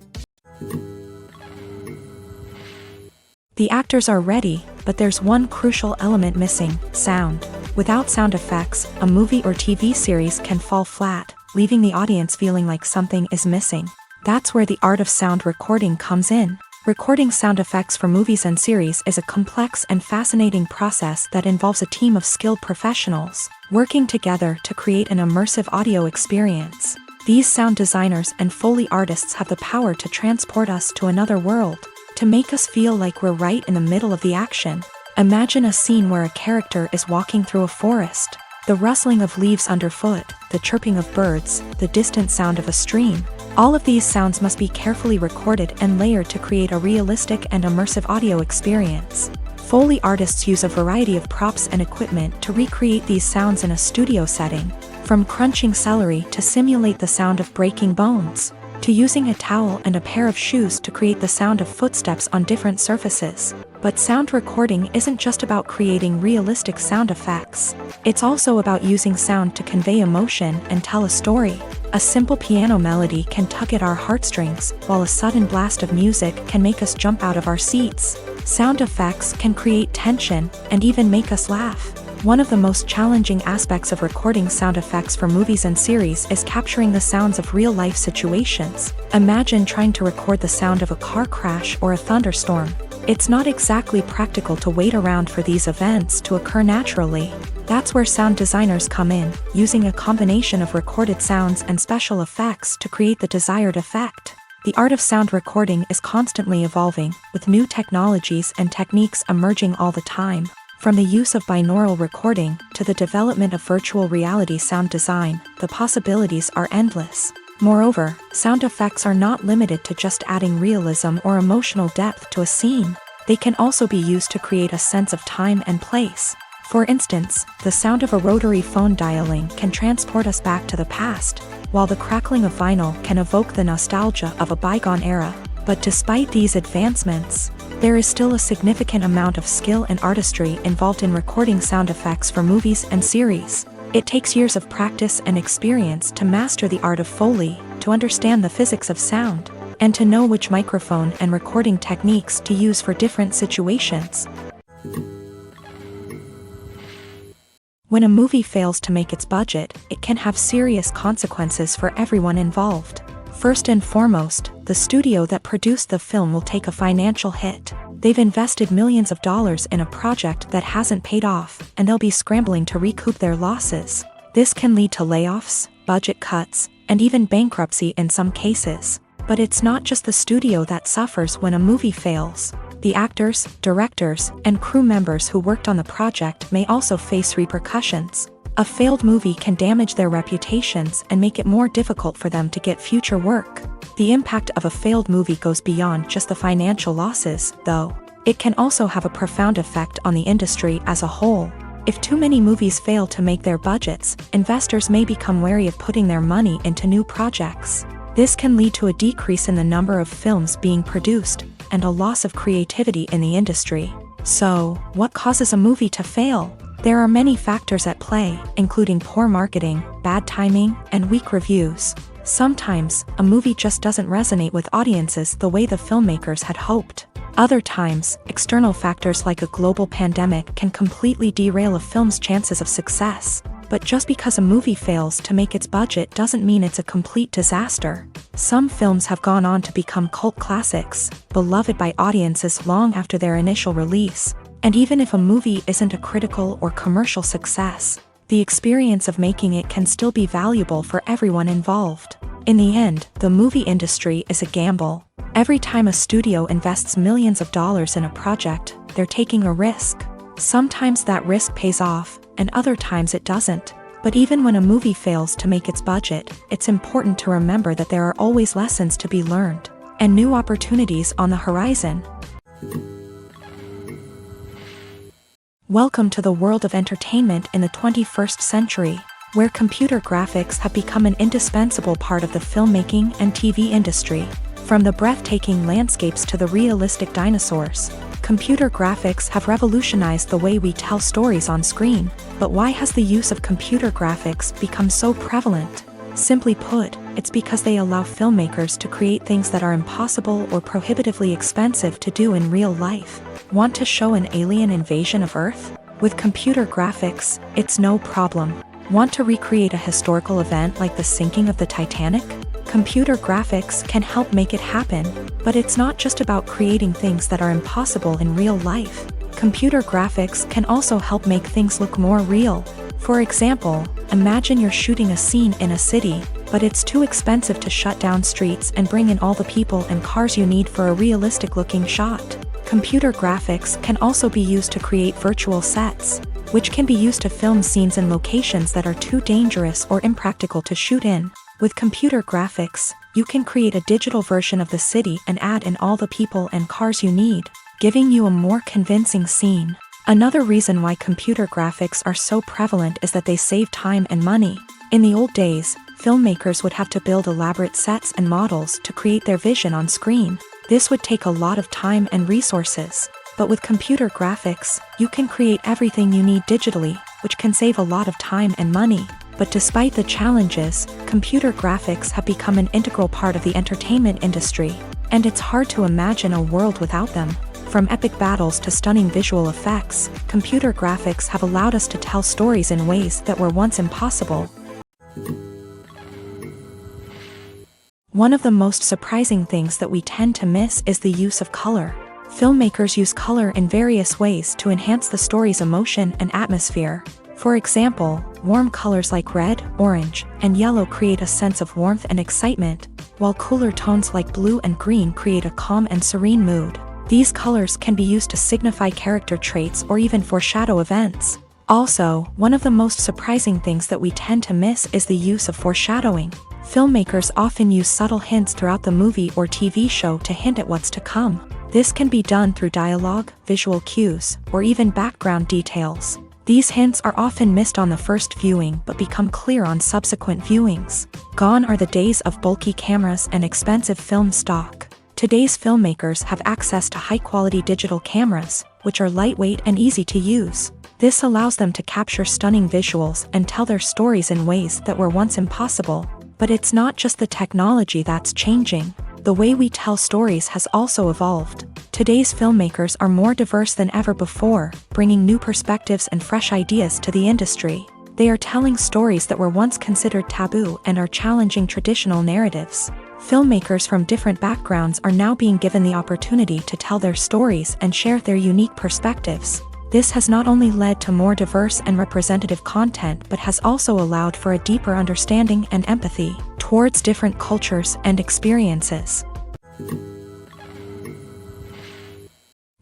The actors are ready, but there's one crucial element missing: sound. Without sound effects, a movie or TV series can fall flat, leaving the audience feeling like something is missing. That's where the art of sound recording comes in. Recording sound effects for movies and series is a complex and fascinating process that involves a team of skilled professionals working together to create an immersive audio experience. These sound designers and Foley artists have the power to transport us to another world, to make us feel like we're right in the middle of the action. Imagine a scene where a character is walking through a forest. The rustling of leaves underfoot, the chirping of birds, the distant sound of a stream. All of these sounds must be carefully recorded and layered to create a realistic and immersive audio experience. Foley artists use a variety of props and equipment to recreate these sounds in a studio setting, from crunching celery to simulate the sound of breaking bones, to using a towel and a pair of shoes to create the sound of footsteps on different surfaces. But sound recording isn't just about creating realistic sound effects. It's also about using sound to convey emotion and tell a story. A simple piano melody can tug at our heartstrings, while a sudden blast of music can make us jump out of our seats. Sound effects can create tension and even make us laugh. One of the most challenging aspects of recording sound effects for movies and series is capturing the sounds of real-life situations. Imagine trying to record the sound of a car crash or a thunderstorm. It's not exactly practical to wait around for these events to occur naturally. That's where sound designers come in, using a combination of recorded sounds and special effects to create the desired effect. The art of sound recording is constantly evolving, with new technologies and techniques emerging all the time. From the use of binaural recording to the development of virtual reality sound design, the possibilities are endless. Moreover, sound effects are not limited to just adding realism or emotional depth to a scene. They can also be used to create a sense of time and place. For instance, the sound of a rotary phone dialing can transport us back to the past, while the crackling of vinyl can evoke the nostalgia of a bygone era. But despite these advancements, there is still a significant amount of skill and artistry involved in recording sound effects for movies and series. It takes years of practice and experience to master the art of Foley, to understand the physics of sound, and to know which microphone and recording techniques to use for different situations. When a movie fails to make its budget, it can have serious consequences for everyone involved. First and foremost, the studio that produced the film will take a financial hit. They've invested millions of dollars in a project that hasn't paid off, and they'll be scrambling to recoup their losses. This can lead to layoffs, budget cuts, and even bankruptcy in some cases. But it's not just the studio that suffers when a movie fails. The actors, directors, and crew members who worked on the project may also face repercussions. A failed movie can damage their reputations and make it more difficult for them to get future work. The impact of a failed movie goes beyond just the financial losses, though. It can also have a profound effect on the industry as a whole. If too many movies fail to make their budgets, investors may become wary of putting their money into new projects. This can lead to a decrease in the number of films being produced, and a loss of creativity in the industry. So, what causes a movie to fail? There are many factors at play, including poor marketing, bad timing, and weak reviews. Sometimes, a movie just doesn't resonate with audiences the way the filmmakers had hoped. Other times, external factors like a global pandemic can completely derail a film's chances of success. But just because a movie fails to make its budget doesn't mean it's a complete disaster. Some films have gone on to become cult classics, beloved by audiences long after their initial release. And even if a movie isn't a critical or commercial success, the experience of making it can still be valuable for everyone involved. In the end, the movie industry is a gamble. Every time a studio invests millions of dollars in a project, they're taking a risk. Sometimes that risk pays off, and other times it doesn't. But even when a movie fails to make its budget, it's important to remember that there are always lessons to be learned, and new opportunities on the horizon. Welcome to the world of entertainment in the 21st century, where computer graphics have become an indispensable part of the filmmaking and TV industry. From the breathtaking landscapes to the realistic dinosaurs, computer graphics have revolutionized the way we tell stories on screen. But why has the use of computer graphics become so prevalent? Simply put, it's because they allow filmmakers to create things that are impossible or prohibitively expensive to do in real life. Want to show an alien invasion of Earth? With computer graphics, it's no problem. Want to recreate a historical event like the sinking of the Titanic? Computer graphics can help make it happen, but it's not just about creating things that are impossible in real life. Computer graphics can also help make things look more real. For example, imagine you're shooting a scene in a city, but it's too expensive to shut down streets and bring in all the people and cars you need for a realistic-looking shot. Computer graphics can also be used to create virtual sets, which can be used to film scenes in locations that are too dangerous or impractical to shoot in. With computer graphics, you can create a digital version of the city and add in all the people and cars you need, giving you a more convincing scene. Another reason why computer graphics are so prevalent is that they save time and money. In the old days, filmmakers would have to build elaborate sets and models to create their vision on screen. This would take a lot of time and resources. But with computer graphics, you can create everything you need digitally, which can save a lot of time and money. But despite the challenges, computer graphics have become an integral part of the entertainment industry, and it's hard to imagine a world without them. From epic battles to stunning visual effects, computer graphics have allowed us to tell stories in ways that were once impossible. One of the most surprising things that we tend to miss is the use of color. Filmmakers use color in various ways to enhance the story's emotion and atmosphere. For example, warm colors like red, orange, and yellow create a sense of warmth and excitement, while cooler tones like blue and green create a calm and serene mood. These colors can be used to signify character traits or even foreshadow events. Also, one of the most surprising things that we tend to miss is the use of foreshadowing. Filmmakers often use subtle hints throughout the movie or TV show to hint at what's to come. This can be done through dialogue, visual cues, or even background details. These hints are often missed on the first viewing but become clear on subsequent viewings. Gone are the days of bulky cameras and expensive film stock. Today's filmmakers have access to high-quality digital cameras, which are lightweight and easy to use. This allows them to capture stunning visuals and tell their stories in ways that were once impossible. But it's not just the technology that's changing. The way we tell stories has also evolved. Today's filmmakers are more diverse than ever before, bringing new perspectives and fresh ideas to the industry. They are telling stories that were once considered taboo and are challenging traditional narratives. Filmmakers from different backgrounds are now being given the opportunity to tell their stories and share their unique perspectives. This has not only led to more diverse and representative content but has also allowed for a deeper understanding and empathy towards different cultures and experiences.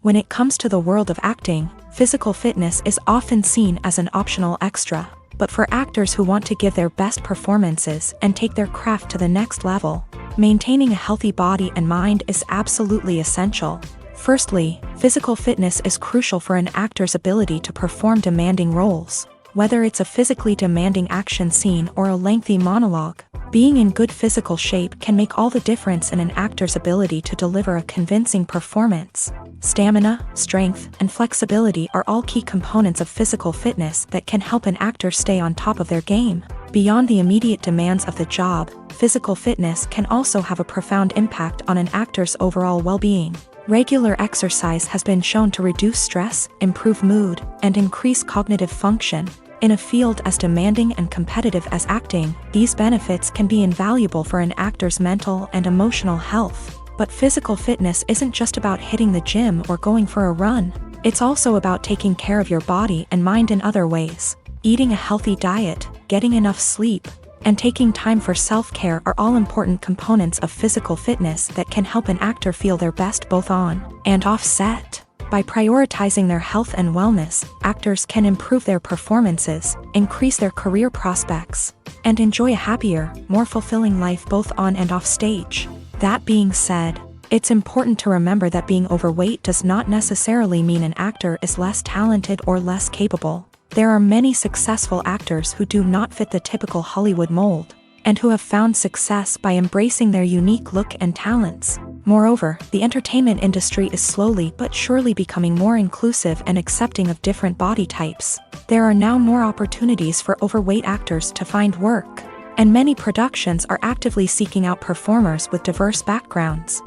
When it comes to the world of acting, physical fitness is often seen as an optional extra. But for actors who want to give their best performances and take their craft to the next level, maintaining a healthy body and mind is absolutely essential. Firstly, physical fitness is crucial for an actor's ability to perform demanding roles. Whether it's a physically demanding action scene or a lengthy monologue, being in good physical shape can make all the difference in an actor's ability to deliver a convincing performance. Stamina, strength, and flexibility are all key components of physical fitness that can help an actor stay on top of their game. Beyond the immediate demands of the job, physical fitness can also have a profound impact on an actor's overall well-being. Regular exercise has been shown to reduce stress, improve mood, and increase cognitive function. In a field as demanding and competitive as acting, these benefits can be invaluable for an actor's mental and emotional health. But physical fitness isn't just about hitting the gym or going for a run. It's also about taking care of your body and mind in other ways. Eating a healthy diet, getting enough sleep, and taking time for self-care are all important components of physical fitness that can help an actor feel their best both on and off set. By prioritizing their health and wellness, actors can improve their performances, increase their career prospects, and enjoy a happier, more fulfilling life both on and off stage. That being said, it's important to remember that being overweight does not necessarily mean an actor is less talented or less capable. There are many successful actors who do not fit the typical Hollywood mold, and who have found success by embracing their unique look and talents. Moreover, the entertainment industry is slowly but surely becoming more inclusive and accepting of different body types. There are now more opportunities for overweight actors to find work, and many productions are actively seeking out performers with diverse backgrounds.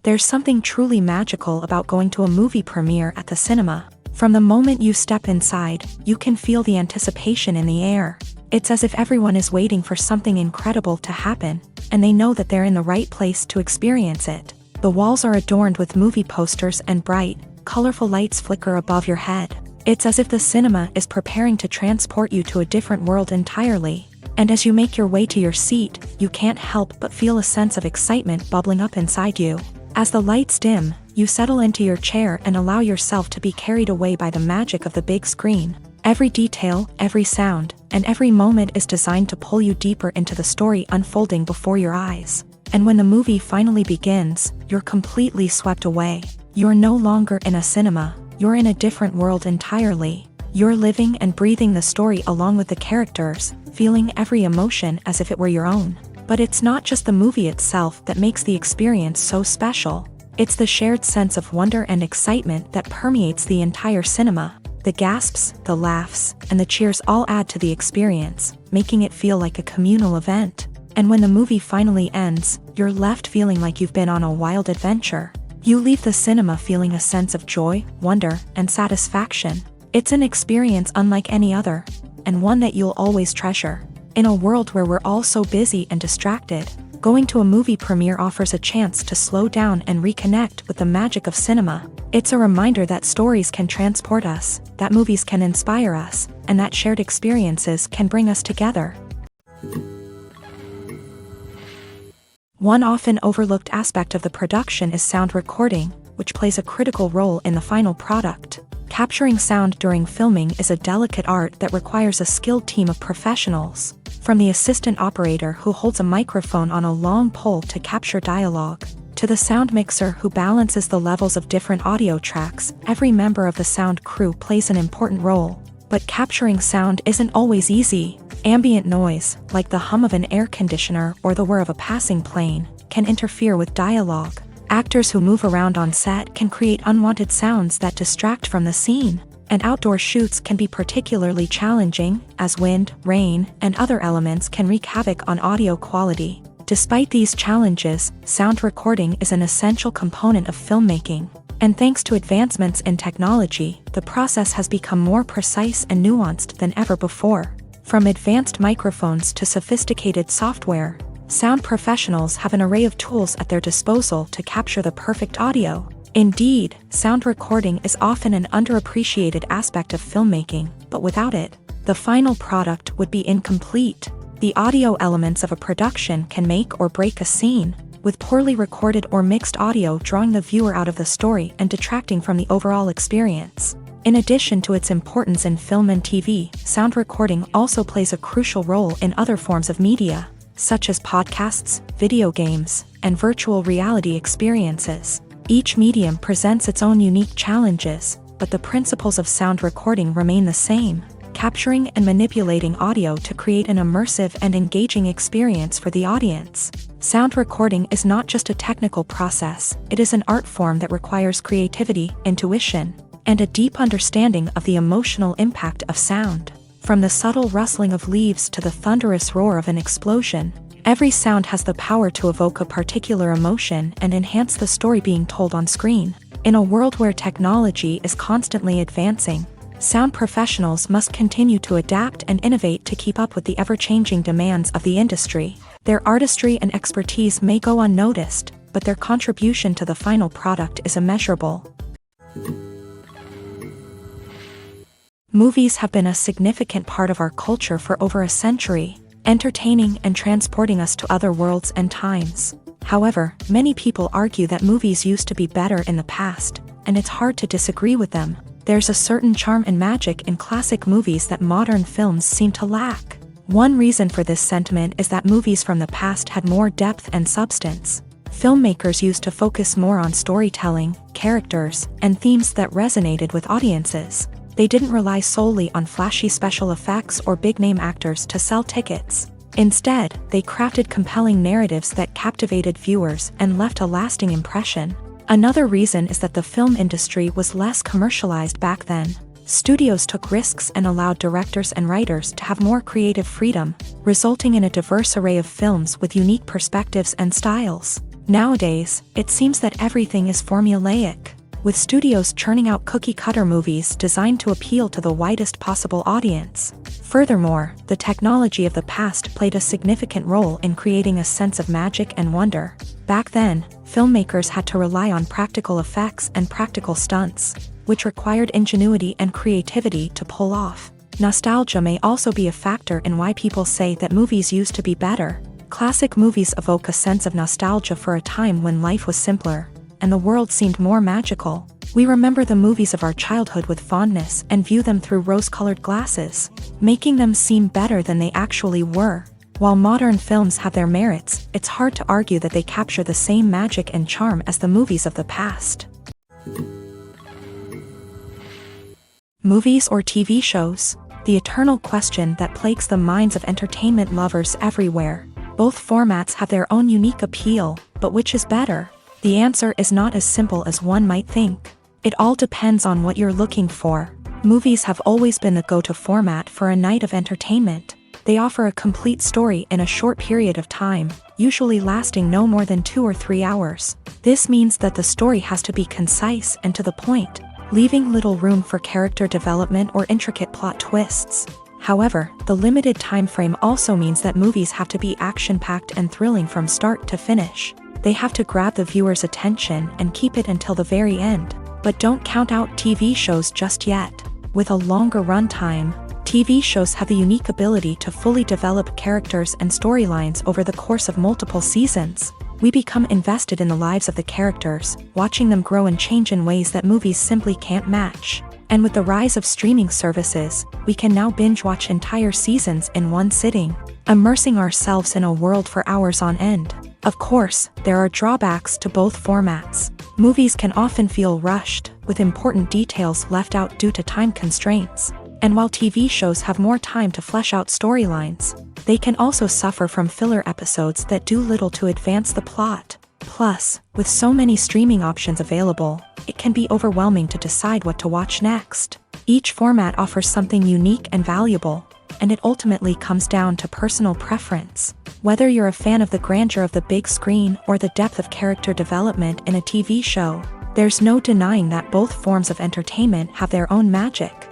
There's something truly magical about going to a movie premiere at the cinema. From the moment you step inside, you can feel the anticipation in the air. It's as if everyone is waiting for something incredible to happen, and they know that they're in the right place to experience it. The walls are adorned with movie posters and bright, colorful lights flicker above your head. It's as if the cinema is preparing to transport you to a different world entirely. And as you make your way to your seat, you can't help but feel a sense of excitement bubbling up inside you. As the lights dim, you settle into your chair and allow yourself to be carried away by the magic of the big screen. Every detail, every sound, and every moment is designed to pull you deeper into the story unfolding before your eyes. And when the movie finally begins, you're completely swept away. You're no longer in a cinema, you're in a different world entirely. You're living and breathing the story along with the characters, feeling every emotion as if it were your own. But it's not just the movie itself that makes the experience so special. It's the shared sense of wonder and excitement that permeates the entire cinema. The gasps, the laughs, and the cheers all add to the experience, making it feel like a communal event. And when the movie finally ends, you're left feeling like you've been on a wild adventure. You leave the cinema feeling a sense of joy, wonder, and satisfaction. It's an experience unlike any other, and one that you'll always treasure. In a world where we're all so busy and distracted, going to a movie premiere offers a chance to slow down and reconnect with the magic of cinema. It's a reminder that stories can transport us, that movies can inspire us, and that shared experiences can bring us together. One often overlooked aspect of the production is sound recording, which plays a critical role in the final product. Capturing sound during filming is a delicate art that requires a skilled team of professionals. From the assistant operator who holds a microphone on a long pole to capture dialogue, to the sound mixer who balances the levels of different audio tracks, every member of the sound crew plays an important role. But capturing sound isn't always easy. Ambient noise, like the hum of an air conditioner or the whir of a passing plane, can interfere with dialogue. Actors who move around on set can create unwanted sounds that distract from the scene. and outdoor shoots can be particularly challenging, as wind, rain, and other elements can wreak havoc on audio quality. Despite these challenges, sound recording is an essential component of filmmaking. And thanks to advancements in technology, the process has become more precise and nuanced than ever before. From advanced microphones to sophisticated software, sound professionals have an array of tools at their disposal to capture the perfect audio. Indeed, sound recording is often an underappreciated aspect of filmmaking, but without it, the final product would be incomplete. The audio elements of a production can make or break a scene, with poorly recorded or mixed audio drawing the viewer out of the story and detracting from the overall experience. In addition to its importance in film and TV, sound recording also plays a crucial role in other forms of media, such as podcasts, video games, and virtual reality experiences. Each medium presents its own unique challenges, but the principles of sound recording remain the same, capturing and manipulating audio to create an immersive and engaging experience for the audience. Sound recording is not just a technical process, it is an art form that requires creativity, intuition, and a deep understanding of the emotional impact of sound. From the subtle rustling of leaves to the thunderous roar of an explosion, every sound has the power to evoke a particular emotion and enhance the story being told on screen. In a world where technology is constantly advancing, sound professionals must continue to adapt and innovate to keep up with the ever-changing demands of the industry. Their artistry and expertise may go unnoticed, but their contribution to the final product is immeasurable. Movies have been a significant part of our culture for over a century, entertaining and transporting us to other worlds and times. However, many people argue that movies used to be better in the past, and it's hard to disagree with them. There's a certain charm and magic in classic movies that modern films seem to lack. One reason for this sentiment is that movies from the past had more depth and substance. Filmmakers used to focus more on storytelling, characters, and themes that resonated with audiences. They didn't rely solely on flashy special effects or big-name actors to sell tickets. Instead, they crafted compelling narratives that captivated viewers and left a lasting impression. Another reason is that the film industry was less commercialized back then. Studios took risks and allowed directors and writers to have more creative freedom, resulting in a diverse array of films with unique perspectives and styles. Nowadays, it seems that everything is formulaic, with studios churning out cookie-cutter movies designed to appeal to the widest possible audience. Furthermore, the technology of the past played a significant role in creating a sense of magic and wonder. Back then, filmmakers had to rely on practical effects and practical stunts, which required ingenuity and creativity to pull off. Nostalgia may also be a factor in why people say that movies used to be better. Classic movies evoke a sense of nostalgia for a time when life was simpler, and the world seemed more magical. We remember the movies of our childhood with fondness and view them through rose-colored glasses, making them seem better than they actually were. While modern films have their merits, it's hard to argue that they capture the same magic and charm as the movies of the past. Movies or TV shows? The eternal question that plagues the minds of entertainment lovers everywhere. Both formats have their own unique appeal, but which is better? The answer is not as simple as one might think. It all depends on what you're looking for. Movies have always been the go-to format for a night of entertainment. They offer a complete story in a short period of time, usually lasting no more than 2 or 3 hours. This means that the story has to be concise and to the point, leaving little room for character development or intricate plot twists. However, the limited time frame also means that movies have to be action-packed and thrilling from start to finish. They have to grab the viewer's attention and keep it until the very end. But don't count out TV shows just yet. With a longer runtime, TV shows have the unique ability to fully develop characters and storylines over the course of multiple seasons. We become invested in the lives of the characters, watching them grow and change in ways that movies simply can't match. And with the rise of streaming services, we can now binge-watch entire seasons in one sitting, immersing ourselves in a world for hours on end. Of course, there are drawbacks to both formats. Movies can often feel rushed, with important details left out due to time constraints. And while TV shows have more time to flesh out storylines, they can also suffer from filler episodes that do little to advance the plot. Plus, with so many streaming options available, it can be overwhelming to decide what to watch next. Each format offers something unique and valuable, and it ultimately comes down to personal preference. Whether you're a fan of the grandeur of the big screen or the depth of character development in a TV show, there's no denying that both forms of entertainment have their own magic.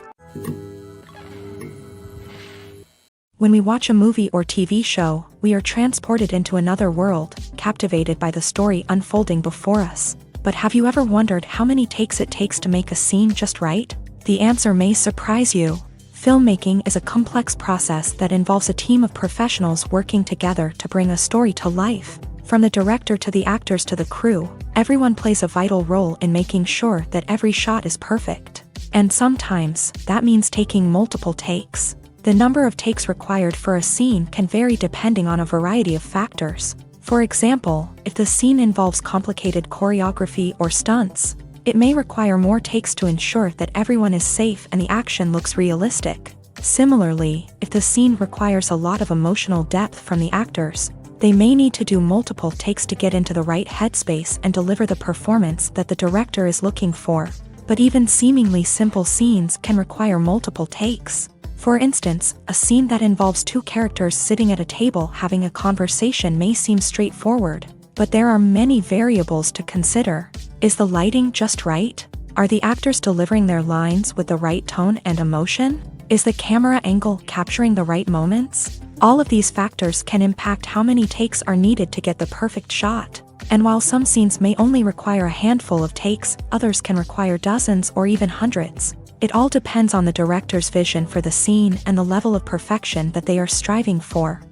When we watch a movie or TV show, we are transported into another world, captivated by the story unfolding before us. But have you ever wondered how many takes it takes to make a scene just right? The answer may surprise you. Filmmaking is a complex process that involves a team of professionals working together to bring a story to life. From the director to the actors to the crew, everyone plays a vital role in making sure that every shot is perfect. And sometimes, that means taking multiple takes. The number of takes required for a scene can vary depending on a variety of factors. For example, if the scene involves complicated choreography or stunts, it may require more takes to ensure that everyone is safe and the action looks realistic. Similarly, if the scene requires a lot of emotional depth from the actors, they may need to do multiple takes to get into the right headspace and deliver the performance that the director is looking for. But even seemingly simple scenes can require multiple takes. For instance, a scene that involves two characters sitting at a table having a conversation may seem straightforward, but there are many variables to consider. Is the lighting just right? Are the actors delivering their lines with the right tone and emotion? Is the camera angle capturing the right moments? All of these factors can impact how many takes are needed to get the perfect shot. And while some scenes may only require a handful of takes, others can require dozens or even hundreds. It all depends on the director's vision for the scene and the level of perfection that they are striving for.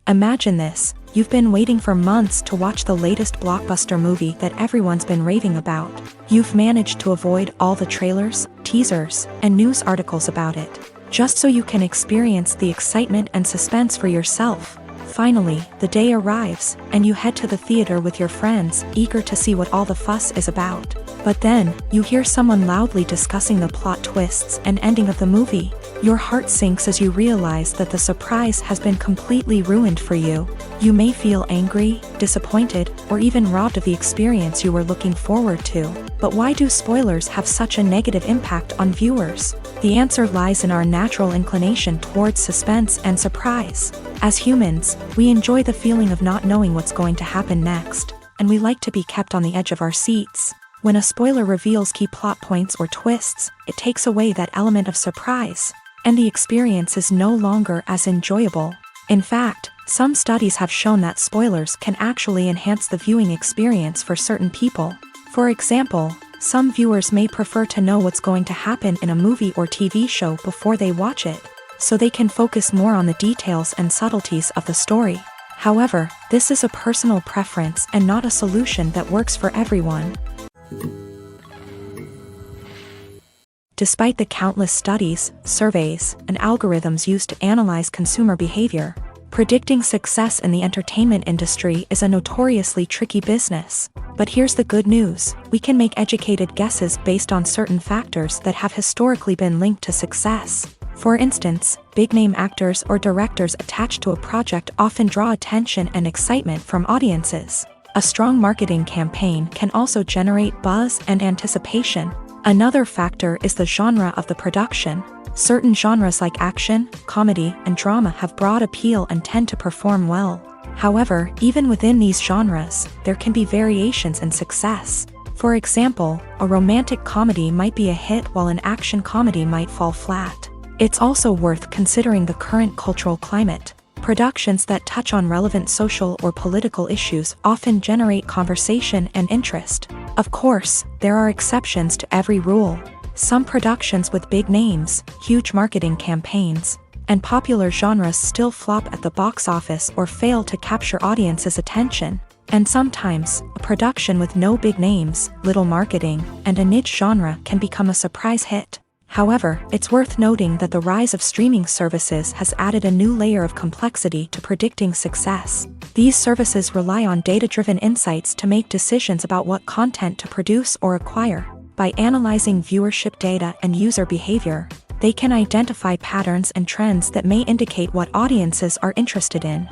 Imagine this: you've been waiting for months to watch the latest blockbuster movie that everyone's been raving about. You've managed to avoid all the trailers, teasers, and news articles about it, just so you can experience the excitement and suspense for yourself. Finally, the day arrives, and you head to the theater with your friends, eager to see what all the fuss is about. But then, you hear someone loudly discussing the plot twists and ending of the movie. Your heart sinks as you realize that the surprise has been completely ruined for you. You may feel angry, disappointed, or even robbed of the experience you were looking forward to. But why do spoilers have such a negative impact on viewers? The answer lies in our natural inclination towards suspense and surprise. As humans, we enjoy the feeling of not knowing what's going to happen next, and we like to be kept on the edge of our seats. When a spoiler reveals key plot points or twists, it takes away that element of surprise, and the experience is no longer as enjoyable. In fact, some studies have shown that spoilers can actually enhance the viewing experience for certain people. For example, some viewers may prefer to know what's going to happen in a movie or TV show before they watch it, so they can focus more on the details and subtleties of the story. However, this is a personal preference and not a solution that works for everyone. Despite the countless studies, surveys, and algorithms used to analyze consumer behavior, predicting success in the entertainment industry is a notoriously tricky business. But here's the good news: we can make educated guesses based on certain factors that have historically been linked to success. For instance, big-name actors or directors attached to a project often draw attention and excitement from audiences. A strong marketing campaign can also generate buzz and anticipation. Another factor is the genre of the production. Certain genres like action, comedy, and drama have broad appeal and tend to perform well. However, even within these genres, there can be variations in success. For example, a romantic comedy might be a hit while an action comedy might fall flat. It's also worth considering the current cultural climate. Productions that touch on relevant social or political issues often generate conversation and interest. Of course, there are exceptions to every rule. Some productions with big names, huge marketing campaigns, and popular genres still flop at the box office or fail to capture audiences' attention. And sometimes, a production with no big names, little marketing, and a niche genre can become a surprise hit. However, it's worth noting that the rise of streaming services has added a new layer of complexity to predicting success. These services rely on data-driven insights to make decisions about what content to produce or acquire. By analyzing viewership data and user behavior, they can identify patterns and trends that may indicate what audiences are interested in.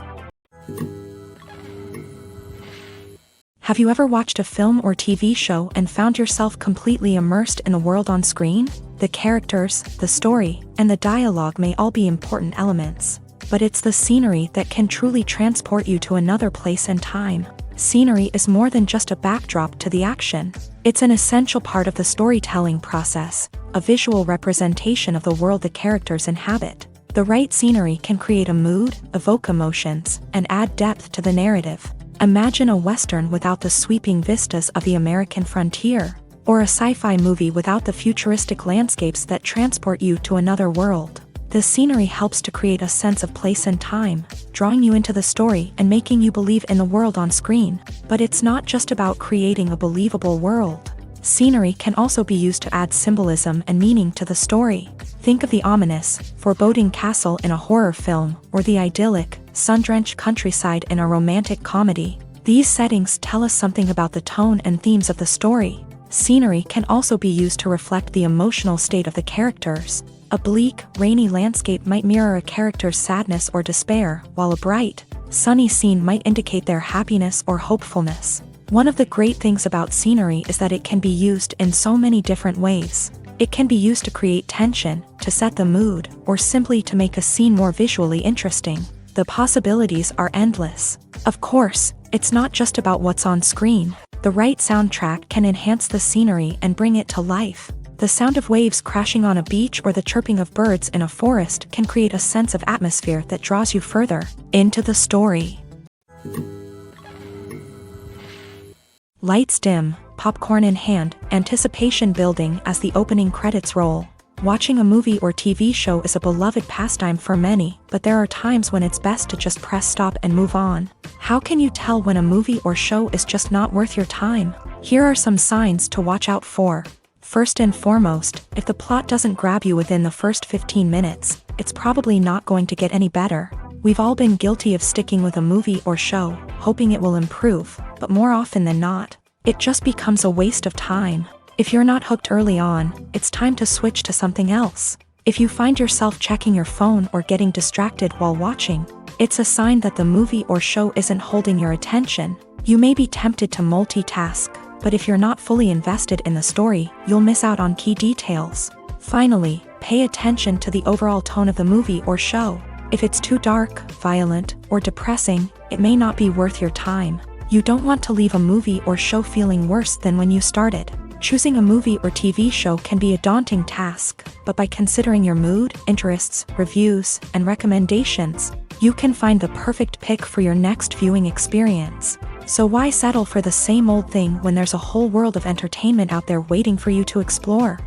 Have you ever watched a film or TV show and found yourself completely immersed in the world on screen? The characters, the story, and the dialogue may all be important elements, but it's the scenery that can truly transport you to another place and time. Scenery is more than just a backdrop to the action. It's an essential part of the storytelling process, a visual representation of the world the characters inhabit. The right scenery can create a mood, evoke emotions, and add depth to the narrative. Imagine a Western without the sweeping vistas of the American frontier, or a sci-fi movie without the futuristic landscapes that transport you to another world. The scenery helps to create a sense of place and time, drawing you into the story and making you believe in the world on screen. But it's not just about creating a believable world. Scenery can also be used to add symbolism and meaning to the story. Think of the ominous, foreboding castle in a horror film, or the idyllic, sun-drenched countryside in a romantic comedy. These settings tell us something about the tone and themes of the story. Scenery can also be used to reflect the emotional state of the characters. A bleak, rainy landscape might mirror a character's sadness or despair, while a bright, sunny scene might indicate their happiness or hopefulness. One of the great things about scenery is that it can be used in so many different ways. It can be used to create tension, to set the mood, or simply to make a scene more visually interesting. The possibilities are endless. Of course, it's not just about what's on screen. The right soundtrack can enhance the scenery and bring it to life. The sound of waves crashing on a beach or the chirping of birds in a forest can create a sense of atmosphere that draws you further into the story. Lights dim, popcorn in hand, anticipation building as the opening credits roll. Watching a movie or TV show is a beloved pastime for many, but there are times when it's best to just press stop and move on. How can you tell when a movie or show is just not worth your time? Here are some signs to watch out for. First and foremost, if the plot doesn't grab you within the first 15 minutes, it's probably not going to get any better. We've all been guilty of sticking with a movie or show, hoping it will improve, but more often than not, it just becomes a waste of time. If you're not hooked early on, it's time to switch to something else. If you find yourself checking your phone or getting distracted while watching, it's a sign that the movie or show isn't holding your attention. You may be tempted to multitask, but if you're not fully invested in the story, you'll miss out on key details. Finally, pay attention to the overall tone of the movie or show. If it's too dark, violent, or depressing, it may not be worth your time. You don't want to leave a movie or show feeling worse than when you started. Choosing a movie or TV show can be a daunting task, but by considering your mood, interests, reviews, and recommendations, you can find the perfect pick for your next viewing experience. So why settle for the same old thing when there's a whole world of entertainment out there waiting for you to explore?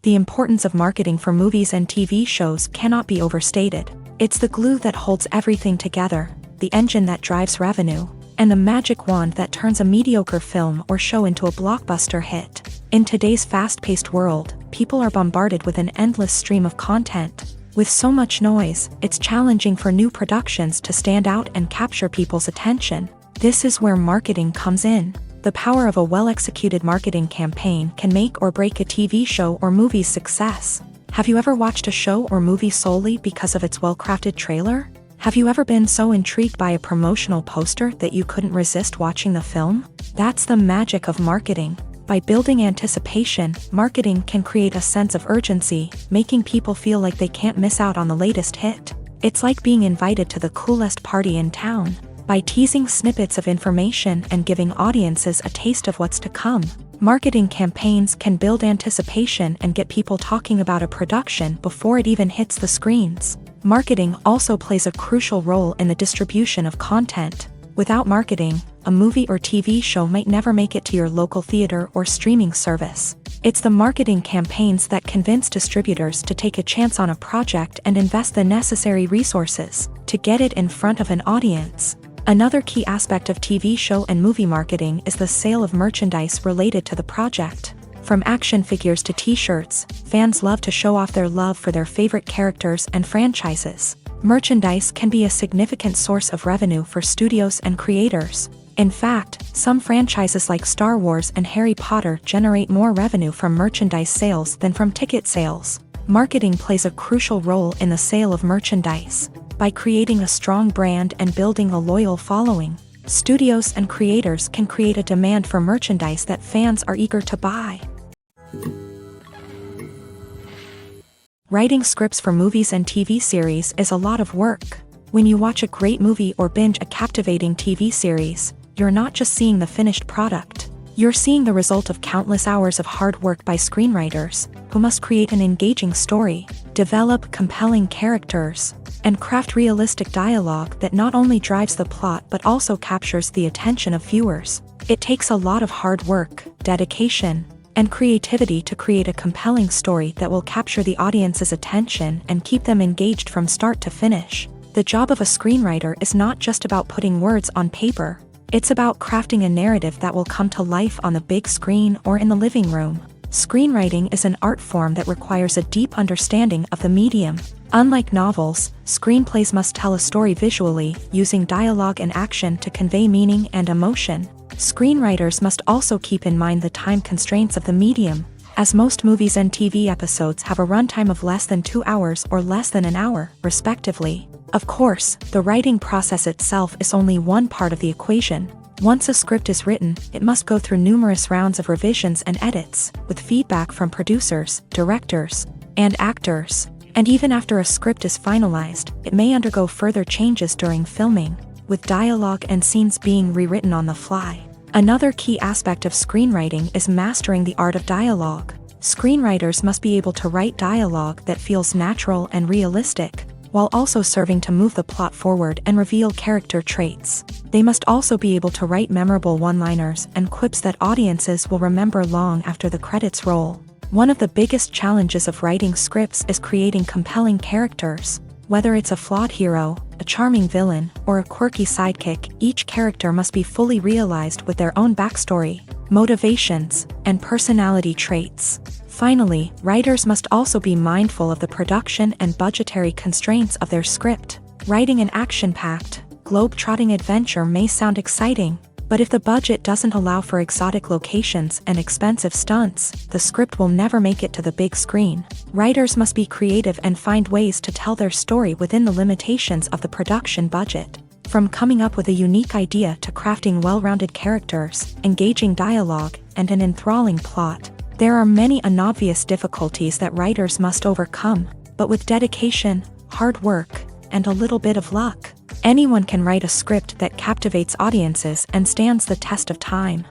The importance of marketing for movies and TV shows cannot be overstated. It's the glue that holds everything together, the engine that drives revenue, and the magic wand that turns a mediocre film or show into a blockbuster hit. In today's fast-paced world, people are bombarded with an endless stream of content. With so much noise, it's challenging for new productions to stand out and capture people's attention. This is where marketing comes in. The power of a well-executed marketing campaign can make or break a TV show or movie's success. Have you ever watched a show or movie solely because of its well-crafted trailer? Have you ever been so intrigued by a promotional poster that you couldn't resist watching the film? That's the magic of marketing. By building anticipation, marketing can create a sense of urgency, making people feel like they can't miss out on the latest hit. It's like being invited to the coolest party in town. By teasing snippets of information and giving audiences a taste of what's to come, marketing campaigns can build anticipation and get people talking about a production before it even hits the screens. Marketing also plays a crucial role in the distribution of content. Without marketing, a movie or TV show might never make it to your local theater or streaming service. It's the marketing campaigns that convince distributors to take a chance on a project and invest the necessary resources to get it in front of an audience. Another key aspect of TV show and movie marketing is the sale of merchandise related to the project. From action figures to t-shirts, fans love to show off their love for their favorite characters and franchises. Merchandise can be a significant source of revenue for studios and creators. In fact, some franchises like Star Wars and Harry Potter generate more revenue from merchandise sales than from ticket sales. Marketing plays a crucial role in the sale of merchandise. By creating a strong brand and building a loyal following, studios and creators can create a demand for merchandise that fans are eager to buy. Writing scripts for movies and TV series is a lot of work. When you watch a great movie or binge a captivating TV series, you're not just seeing the finished product. You're seeing the result of countless hours of hard work by screenwriters, who must create an engaging story, develop compelling characters, and craft realistic dialogue that not only drives the plot but also captures the attention of viewers. It takes a lot of hard work, dedication, and creativity to create a compelling story that will capture the audience's attention and keep them engaged from start to finish. The job of a screenwriter is not just about putting words on paper. It's about crafting a narrative that will come to life on the big screen or in the living room. Screenwriting is an art form that requires a deep understanding of the medium. Unlike novels, screenplays must tell a story visually, using dialogue and action to convey meaning and emotion. Screenwriters must also keep in mind the time constraints of the medium, as most movies and TV episodes have a runtime of less than 2 hours or less than an hour, respectively. Of course, the writing process itself is only one part of the equation. Once a script is written, it must go through numerous rounds of revisions and edits, with feedback from producers, directors, and actors. And even after a script is finalized, it may undergo further changes during filming, with dialogue and scenes being rewritten on the fly. Another key aspect of screenwriting is mastering the art of dialogue. Screenwriters must be able to write dialogue that feels natural and realistic, while also serving to move the plot forward and reveal character traits. They must also be able to write memorable one-liners and quips that audiences will remember long after the credits roll. One of the biggest challenges of writing scripts is creating compelling characters. Whether it's a flawed hero, a charming villain, or a quirky sidekick, each character must be fully realized with their own backstory, motivations, and personality traits. Finally, writers must also be mindful of the production and budgetary constraints of their script. Writing an action-packed, globe-trotting adventure may sound exciting, but if the budget doesn't allow for exotic locations and expensive stunts, the script will never make it to the big screen. Writers must be creative and find ways to tell their story within the limitations of the production budget. From coming up with a unique idea to crafting well-rounded characters, engaging dialogue, and an enthralling plot, there are many unobvious difficulties that writers must overcome, but with dedication, hard work, and a little bit of luck, anyone can write a script that captivates audiences and stands the test of time.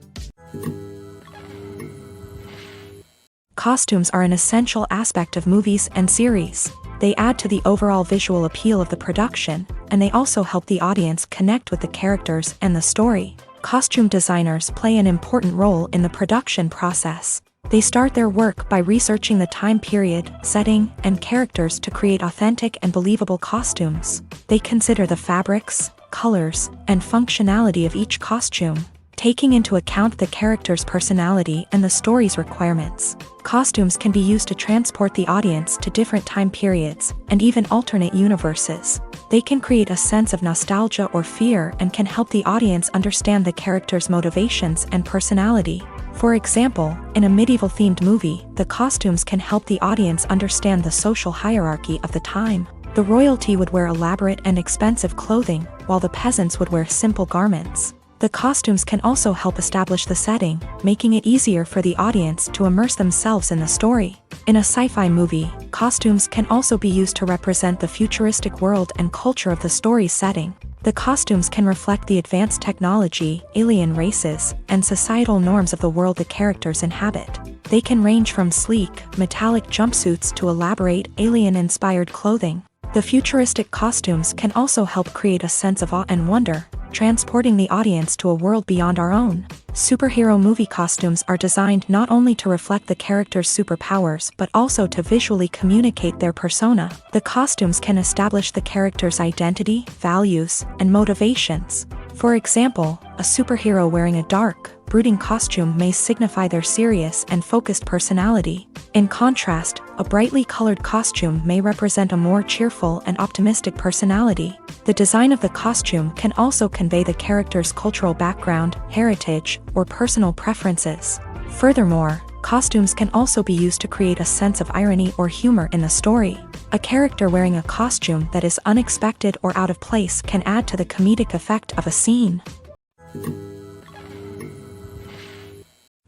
Costumes are an essential aspect of movies and series. They add to the overall visual appeal of the production, and they also help the audience connect with the characters and the story. Costume designers play an important role in the production process. They start their work by researching the time period, setting, and characters to create authentic and believable costumes. They consider the fabrics, colors, and functionality of each costume, taking into account the character's personality and the story's requirements. Costumes can be used to transport the audience to different time periods and even alternate universes. They can create a sense of nostalgia or fear and can help the audience understand the character's motivations and personality. For example, in a medieval-themed movie, the costumes can help the audience understand the social hierarchy of the time. The royalty would wear elaborate and expensive clothing, while the peasants would wear simple garments. The costumes can also help establish the setting, making it easier for the audience to immerse themselves in the story. In a sci-fi movie, costumes can also be used to represent the futuristic world and culture of the story's setting. The costumes can reflect the advanced technology, alien races, and societal norms of the world the characters inhabit. They can range from sleek, metallic jumpsuits to elaborate, alien-inspired clothing. The futuristic costumes can also help create a sense of awe and wonder, transporting the audience to a world beyond our own. Superhero movie costumes are designed not only to reflect the character's superpowers but also to visually communicate their persona. The costumes can establish the character's identity, values, and motivations. For example, a superhero wearing a dark, brooding costume may signify their serious and focused personality. In contrast, a brightly colored costume may represent a more cheerful and optimistic personality. The design of the costume can also convey the character's cultural background, heritage, or personal preferences. Furthermore, costumes can also be used to create a sense of irony or humor in the story. A character wearing a costume that is unexpected or out of place can add to the comedic effect of a scene.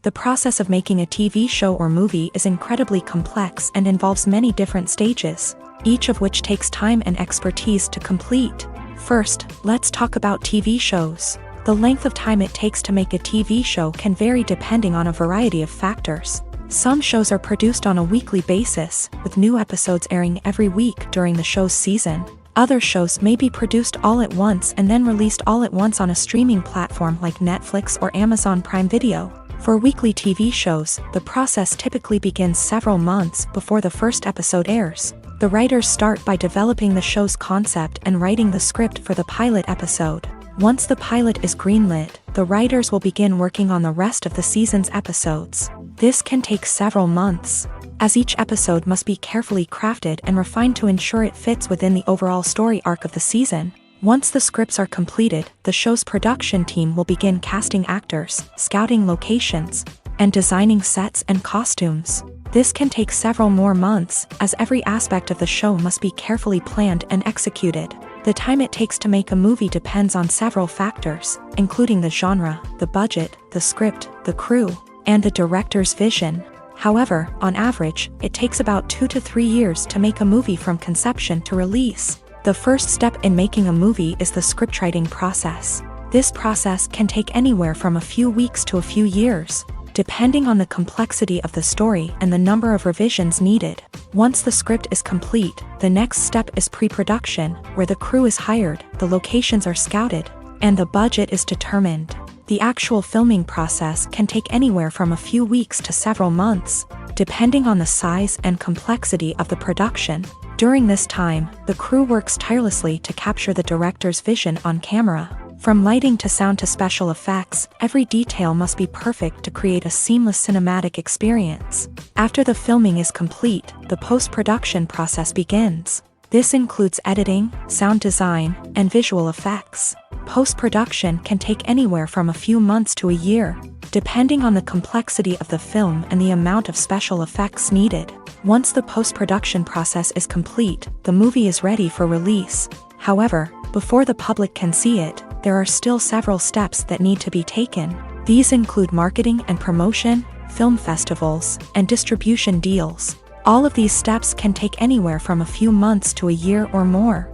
The process of making a TV show or movie is incredibly complex and involves many different stages, each of which takes time and expertise to complete. First, let's talk about TV shows. The length of time it takes to make a TV show can vary depending on a variety of factors. Some shows are produced on a weekly basis, with new episodes airing every week during the show's season. Other shows may be produced all at once and then released all at once on a streaming platform like Netflix or Amazon Prime Video. For weekly TV shows, the process typically begins several months before the first episode airs. The writers start by developing the show's concept and writing the script for the pilot episode. Once the pilot is greenlit, the writers will begin working on the rest of the season's episodes. This can take several months, as each episode must be carefully crafted and refined to ensure it fits within the overall story arc of the season. Once the scripts are completed, the show's production team will begin casting actors, scouting locations, and designing sets and costumes. This can take several more months, as every aspect of the show must be carefully planned and executed. The time it takes to make a movie depends on several factors, including the genre, the budget, the script, the crew, and the director's vision. However, on average, it takes about 2 to 3 years to make a movie from conception to release. The first step in making a movie is the scriptwriting process. This process can take anywhere from a few weeks to a few years, depending on the complexity of the story and the number of revisions needed. Once the script is complete, the next step is pre-production, where the crew is hired, the locations are scouted, and the budget is determined. The actual filming process can take anywhere from a few weeks to several months, depending on the size and complexity of the production. During this time, the crew works tirelessly to capture the director's vision on camera. From lighting to sound to special effects, every detail must be perfect to create a seamless cinematic experience. After the filming is complete, the post-production process begins. This includes editing, sound design, and visual effects. Post-production can take anywhere from a few months to a year, depending on the complexity of the film and the amount of special effects needed. Once the post-production process is complete, the movie is ready for release. However, before the public can see it, there are still several steps that need to be taken. These include marketing and promotion, film festivals, and distribution deals. All of these steps can take anywhere from a few months to a year or more.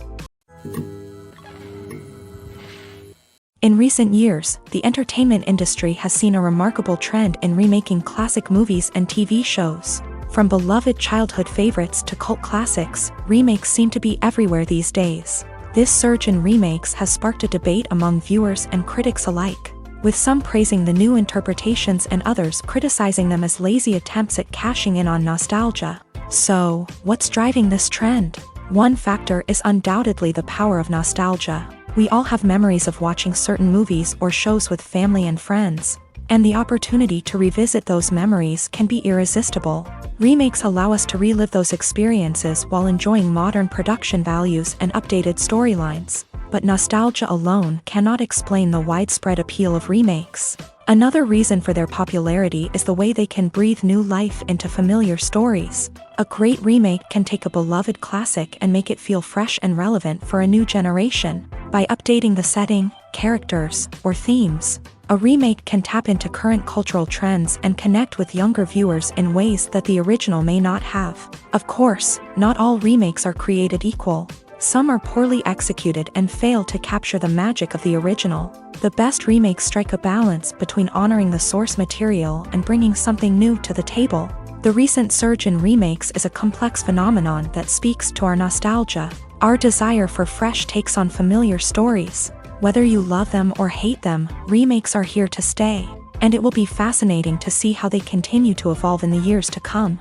In recent years, the entertainment industry has seen a remarkable trend in remaking classic movies and TV shows. From beloved childhood favorites to cult classics, remakes seem to be everywhere these days. This surge in remakes has sparked a debate among viewers and critics alike, with some praising the new interpretations and others criticizing them as lazy attempts at cashing in on nostalgia. So, what's driving this trend? One factor is undoubtedly the power of nostalgia. We all have memories of watching certain movies or shows with family and friends, and the opportunity to revisit those memories can be irresistible. Remakes allow us to relive those experiences while enjoying modern production values and updated storylines. But nostalgia alone cannot explain the widespread appeal of remakes. Another reason for their popularity is the way they can breathe new life into familiar stories. A great remake can take a beloved classic and make it feel fresh and relevant for a new generation. By updating the setting, characters, or themes, a remake can tap into current cultural trends and connect with younger viewers in ways that the original may not have. Of course, not all remakes are created equal. Some are poorly executed and fail to capture the magic of the original. The best remakes strike a balance between honoring the source material and bringing something new to the table. The recent surge in remakes is a complex phenomenon that speaks to our nostalgia, our desire for fresh takes on familiar stories. Whether you love them or hate them, remakes are here to stay, and it will be fascinating to see how they continue to evolve in the years to come.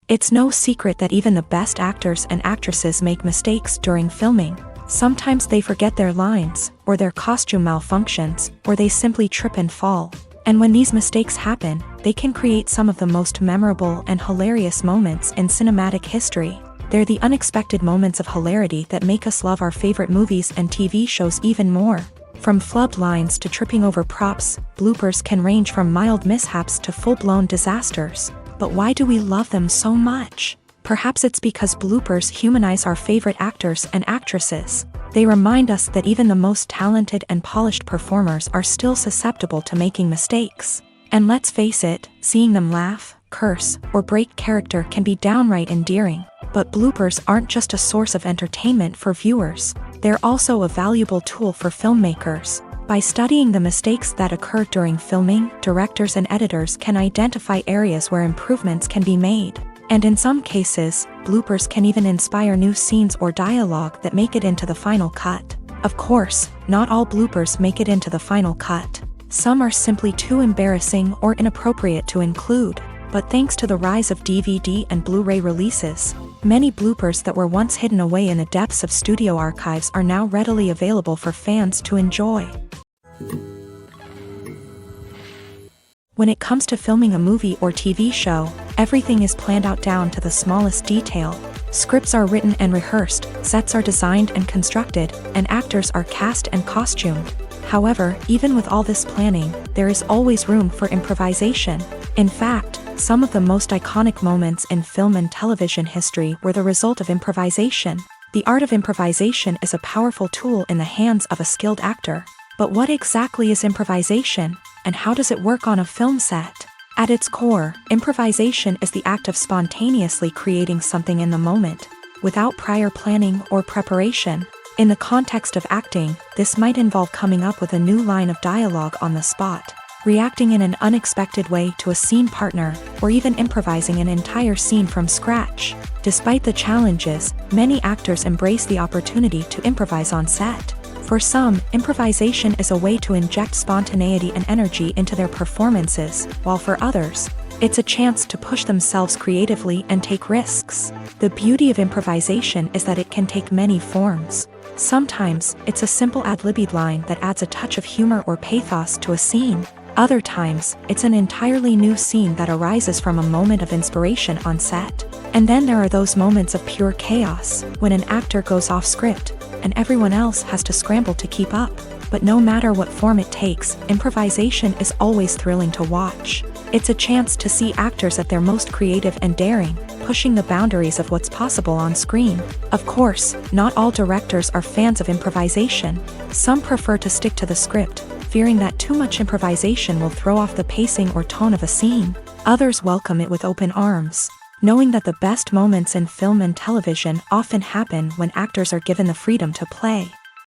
It's no secret that even the best actors and actresses make mistakes during filming. Sometimes they forget their lines, or their costume malfunctions, or they simply trip and fall. And when these mistakes happen, they can create some of the most memorable and hilarious moments in cinematic history. They're the unexpected moments of hilarity that make us love our favorite movies and TV shows even more. From flubbed lines to tripping over props, bloopers can range from mild mishaps to full-blown disasters. But why do we love them so much? Perhaps it's because bloopers humanize our favorite actors and actresses. They remind us that even the most talented and polished performers are still susceptible to making mistakes. And let's face it, seeing them laugh, curse, or break character can be downright endearing. But bloopers aren't just a source of entertainment for viewers. They're also a valuable tool for filmmakers. By studying the mistakes that occur during filming, directors and editors can identify areas where improvements can be made. And in some cases, bloopers can even inspire new scenes or dialogue that make it into the final cut. Of course, not all bloopers make it into the final cut. Some are simply too embarrassing or inappropriate to include. But thanks to the rise of DVD and Blu-ray releases, many bloopers that were once hidden away in the depths of studio archives are now readily available for fans to enjoy. When it comes to filming a movie or TV show, everything is planned out down to the smallest detail. Scripts are written and rehearsed, sets are designed and constructed, and actors are cast and costumed. However, even with all this planning, there is always room for improvisation. In fact, some of the most iconic moments in film and television history were the result of improvisation. The art of improvisation is a powerful tool in the hands of a skilled actor. But what exactly is improvisation, and how does it work on a film set? At its core, improvisation is the act of spontaneously creating something in the moment, without prior planning or preparation. In the context of acting, this might involve coming up with a new line of dialogue on the spot, reacting in an unexpected way to a scene partner, or even improvising an entire scene from scratch. Despite the challenges, many actors embrace the opportunity to improvise on set. For some, improvisation is a way to inject spontaneity and energy into their performances, while for others, it's a chance to push themselves creatively and take risks. The beauty of improvisation is that it can take many forms. Sometimes, it's a simple ad-libbed line that adds a touch of humor or pathos to a scene. Other times, it's an entirely new scene that arises from a moment of inspiration on set. And then there are those moments of pure chaos, when an actor goes off script, and everyone else has to scramble to keep up. But no matter what form it takes, improvisation is always thrilling to watch. It's a chance to see actors at their most creative and daring, pushing the boundaries of what's possible on screen. Of course, not all directors are fans of improvisation. Some prefer to stick to the script, fearing that too much improvisation will throw off the pacing or tone of a scene. Others welcome it with open arms, knowing that the best moments in film and television often happen when actors are given the freedom to play.